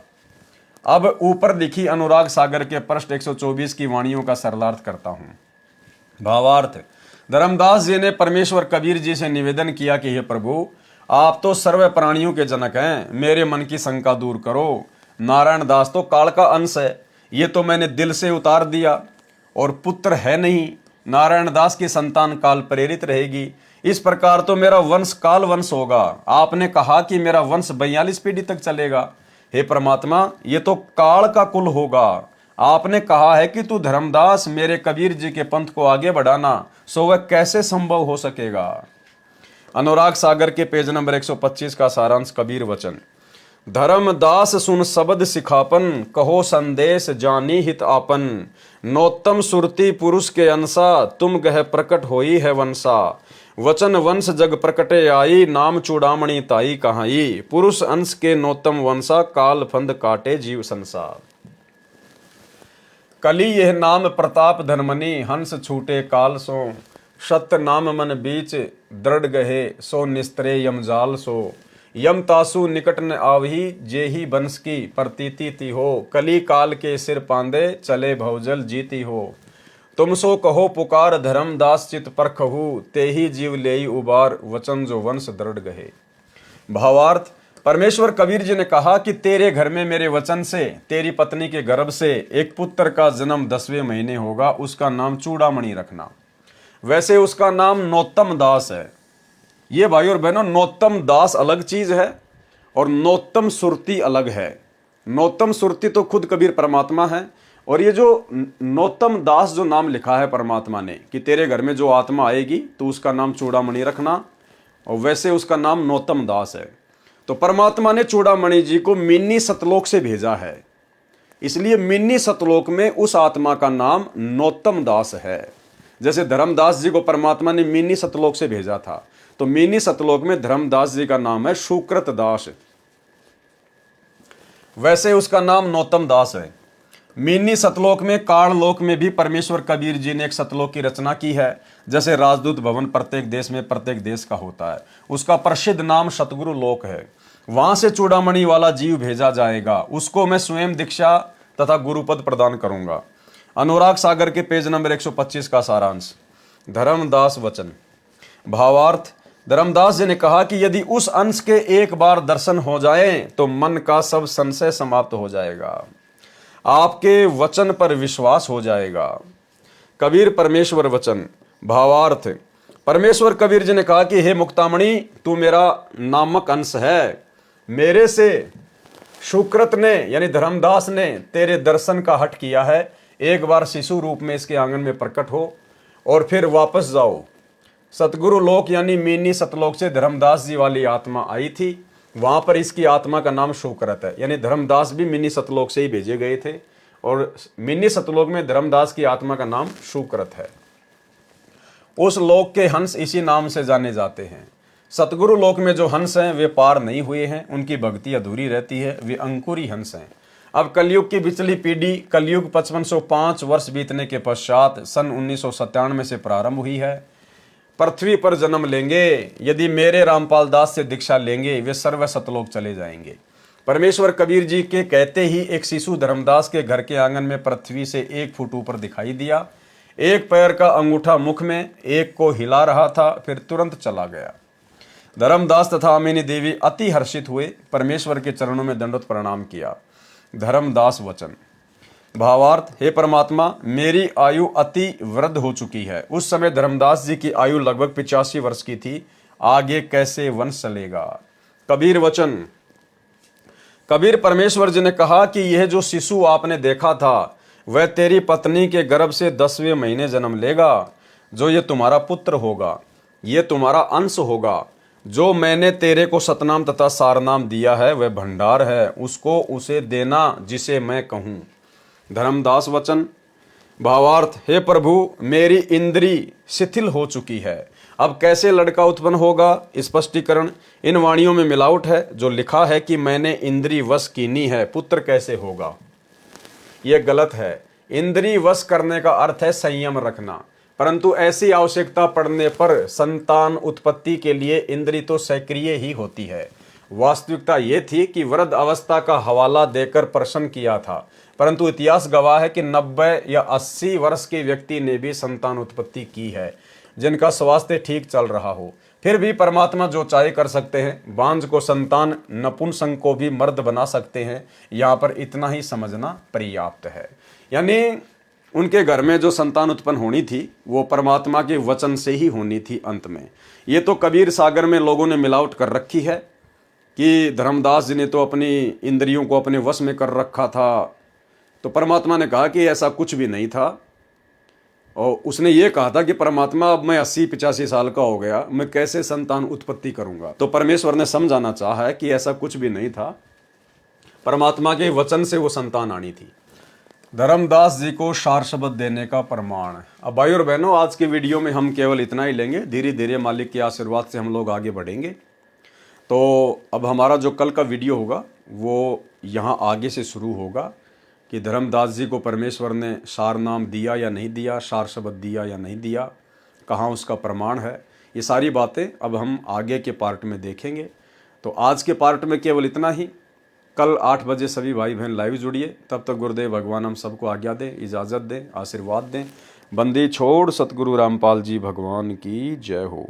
अब ऊपर लिखी अनुराग सागर के पृष्ठ 124 की वाणियों का सरलार्थ करता हूं। भावार्थ, धर्मदास जी ने परमेश्वर कबीर जी से निवेदन किया कि हे प्रभु, आप तो सर्व प्राणियों के जनक हैं, मेरे मन की शंका दूर करो। नारायण दास तो काल का अंश है, ये तो मैंने दिल से उतार दिया, और पुत्र है नहीं, नारायण दास की संतान काल प्रेरित रहेगी। इस प्रकार तो मेरा वंश काल वंश होगा। आपने कहा कि मेरा वंश 42 पीढ़ी तक चलेगा। हे परमात्मा, ये तो काल का कुल होगा। आपने कहा है कि तू धर्मदास मेरे कबीर जी के पंथ को आगे बढ़ाना, सो वह कैसे संभव हो सकेगा? अनुराग सागर के पेज नंबर 125 का सारांश कबीर वचन। धर्मदास सुन शब्द सिखापन, कहो संदेश जानी हित आपन। नौतम सुरती पुरुष के अंसा, तुम गह प्रकट होई है वंसा। वचन वंश जग प्रकटे आई, नाम चूड़ामणि ताई कहाई। पुरुष अंश के नौतम वंशा, काल फंद काटे जीव संसार। कली यह नाम प्रताप धनमनी, हंस छूटे काल सो। सत्य नाम मन बीच दृढ़ गहे, सो निस्त्रे यमजाल सो। यम तासु निकट न आवही, जेही बंस की प्रतीति ती हो। कली काल के सिर पांदे, चले भवजल जीती हो। तुम सो कहो पुकार धर्मदास चित परखहु, तेही जीव लेई उबार, वचन जो वंश दृढ़ गहे। भावार्थ, परमेश्वर कबीर जी ने कहा कि तेरे घर में मेरे वचन से, तेरी पत्नी के गर्भ से एक पुत्र का जन्म 10वें महीने होगा, उसका नाम चूड़ामणि रखना। वैसे उसका नाम नौतम दास है। ये भाई और बहनों, नौतम दास अलग चीज है और नौतम सुरती अलग है। नौतम सुरती तो खुद कबीर परमात्मा है, और ये जो नौतम दास जो नाम लिखा है परमात्मा ने कि तेरे घर में जो आत्मा आएगी तो उसका नाम चूड़ामणि रखना, और वैसे उसका नाम नौतम दास है। तो परमात्मा ने चूड़ामणि जी को मिन्नी सतलोक से भेजा है, इसलिए मिन्नी सतलोक में उस आत्मा का नाम नौतम दास है। जैसे धर्मदास जी को परमात्मा ने मिन्नी सतलोक से भेजा था, तो मिन्नी सतलोक में धर्मदास जी का नाम है सुकृत दास, वैसे उसका नाम नौतम दास है। मिन्नी सतलोक में, काल लोक में भी परमेश्वर कबीर जी ने एक सतलोक की रचना की है। जैसे राजदूत भवन प्रत्येक देश में प्रत्येक देश का होता है, उसका प्रसिद्ध नाम सतगुरु लोक है। वहां से चूड़ामणि वाला जीव भेजा जाएगा, उसको मैं स्वयं दीक्षा तथा गुरुपद प्रदान करूंगा। अनुराग सागर के पेज नंबर 125 का सारांश। धर्मदास वचन। भावार्थ, धर्मदास जी ने कहा कि यदि उस अंश के एक बार दर्शन हो जाए तो मन का सब संशय समाप्त हो जाएगा, आपके वचन पर विश्वास हो जाएगा। कबीर परमेश्वर वचन। भावार्थ, परमेश्वर कबीर जी ने कहा कि हे मुक्तामणि, तू मेरा नामक अंश है। मेरे से सुकृत ने यानी धर्मदास ने तेरे दर्शन का हट किया है। एक बार शिशु रूप में इसके आंगन में प्रकट हो और फिर वापस जाओ। सतगुरु लोक यानी मिन्नी सतलोक से धर्मदास जी वाली आत्मा आई थी, वहां पर इसकी आत्मा का नाम सुकृत है। यानी धर्मदास भी मिन्नी सतलोक से ही भेजे गए थे, और मिन्नी सतलोक में धर्मदास की आत्मा का नाम सुकृत है। उस लोक के हंस इसी नाम से जाने जाते हैं। सतगुरु लोक में जो हंस हैं वे पार नहीं हुए हैं, उनकी भक्ति अधूरी रहती है, वे अंकुरी हंस हैं। अब कलयुग की पिछली पीढ़ी, कलयुग 5505 वर्ष बीतने के पश्चात सन 1997 से प्रारंभ हुई है, पृथ्वी पर जन्म लेंगे। यदि मेरे रामपाल दास से दीक्षा लेंगे वे सर्व सतलोक चले जाएंगे। परमेश्वर कबीर जी के कहते ही एक शिशु धर्मदास के घर के आंगन में पृथ्वी से 1 फुट ऊपर दिखाई दिया। एक पैर का अंगूठा मुख में, एक को हिला रहा था, फिर तुरंत चला गया। धर्मदास तथा अमीनी देवी अति हर्षित हुए, परमेश्वर के चरणों में दंडवत प्रणाम किया। धर्मदास वचन। भावार्थ, हे परमात्मा, मेरी आयु अति वृद्ध हो चुकी है। उस समय धर्मदास जी की आयु लगभग 85 वर्ष की थी, आगे कैसे वंश चलेगा। कबीर वचन। कबीर परमेश्वर जी ने कहा कि यह जो शिशु आपने देखा था वह तेरी पत्नी के गर्भ से 10वें महीने जन्म लेगा। जो ये तुम्हारा पुत्र होगा, ये तुम्हारा अंश होगा। जो मैंने तेरे को सतनाम तथा सारनाम दिया है वह भंडार है, उसको उसे देना जिसे मैं कहूँ। धर्मदास वचन। भावार्थ, हे प्रभु, मेरी इंद्री शिथिल हो चुकी है, अब कैसे लड़का उत्पन्न होगा। स्पष्टीकरण। इन वाणियों में मिलावट है। जो लिखा है कि मैंने इंद्री वश कीनी है, पुत्र कैसे होगा, यह गलत है। इंद्री वश करने का अर्थ है संयम रखना, परंतु ऐसी आवश्यकता पड़ने पर संतान उत्पत्ति के लिए इंद्री तो सक्रिय ही होती है। वास्तविकता ये थी कि वृद्ध अवस्था का हवाला देकर प्रश्न किया था, परंतु इतिहास गवाह है कि 90 या 80 वर्ष के व्यक्ति ने भी संतान उत्पत्ति की है, जिनका स्वास्थ्य ठीक चल रहा हो। फिर भी परमात्मा जो चाहे कर सकते हैं। बांझ को संतान, नपुंसक को भी मर्द बना सकते हैं। यहाँ पर इतना ही समझना पर्याप्त है। यानी उनके घर में जो संतान उत्पन्न होनी थी वो परमात्मा के वचन से ही होनी थी। अंत में ये तो कबीर सागर में लोगों ने मिलावट कर रखी है कि धर्मदास जी ने तो अपनी इंद्रियों को अपने वश में कर रखा था, तो परमात्मा ने कहा कि ऐसा कुछ भी नहीं था। और उसने ये कहा था कि परमात्मा, अब मैं 80-85 साल का हो गया, मैं कैसे संतान उत्पत्ति करूंगा। तो परमेश्वर ने समझाना चाहा है कि ऐसा कुछ भी नहीं था। परमात्मा के वचन से वो संतान आनी थी। धर्मदास जी को सार शब्द देने का प्रमाण। अब भाई और बहनों, आज की वीडियो में हम केवल इतना ही लेंगे। धीरे धीरे मालिक के आशीर्वाद से हम लोग आगे बढ़ेंगे। तो अब हमारा जो कल का वीडियो होगा वो यहाँ आगे से शुरू होगा कि धर्मदास जी को परमेश्वर ने सार नाम दिया या नहीं दिया, सार शब्द दिया या नहीं दिया, कहाँ उसका प्रमाण है। ये सारी बातें अब हम आगे के पार्ट में देखेंगे। तो आज के पार्ट में केवल इतना ही। कल 8 बजे सभी भाई बहन लाइव जुड़िए। तब तक गुरुदेव भगवान हम सबको आज्ञा दें, इजाज़त दें, आशीर्वाद दें। बंदी छोड़ सतगुरु रामपाल जी भगवान की जय हो।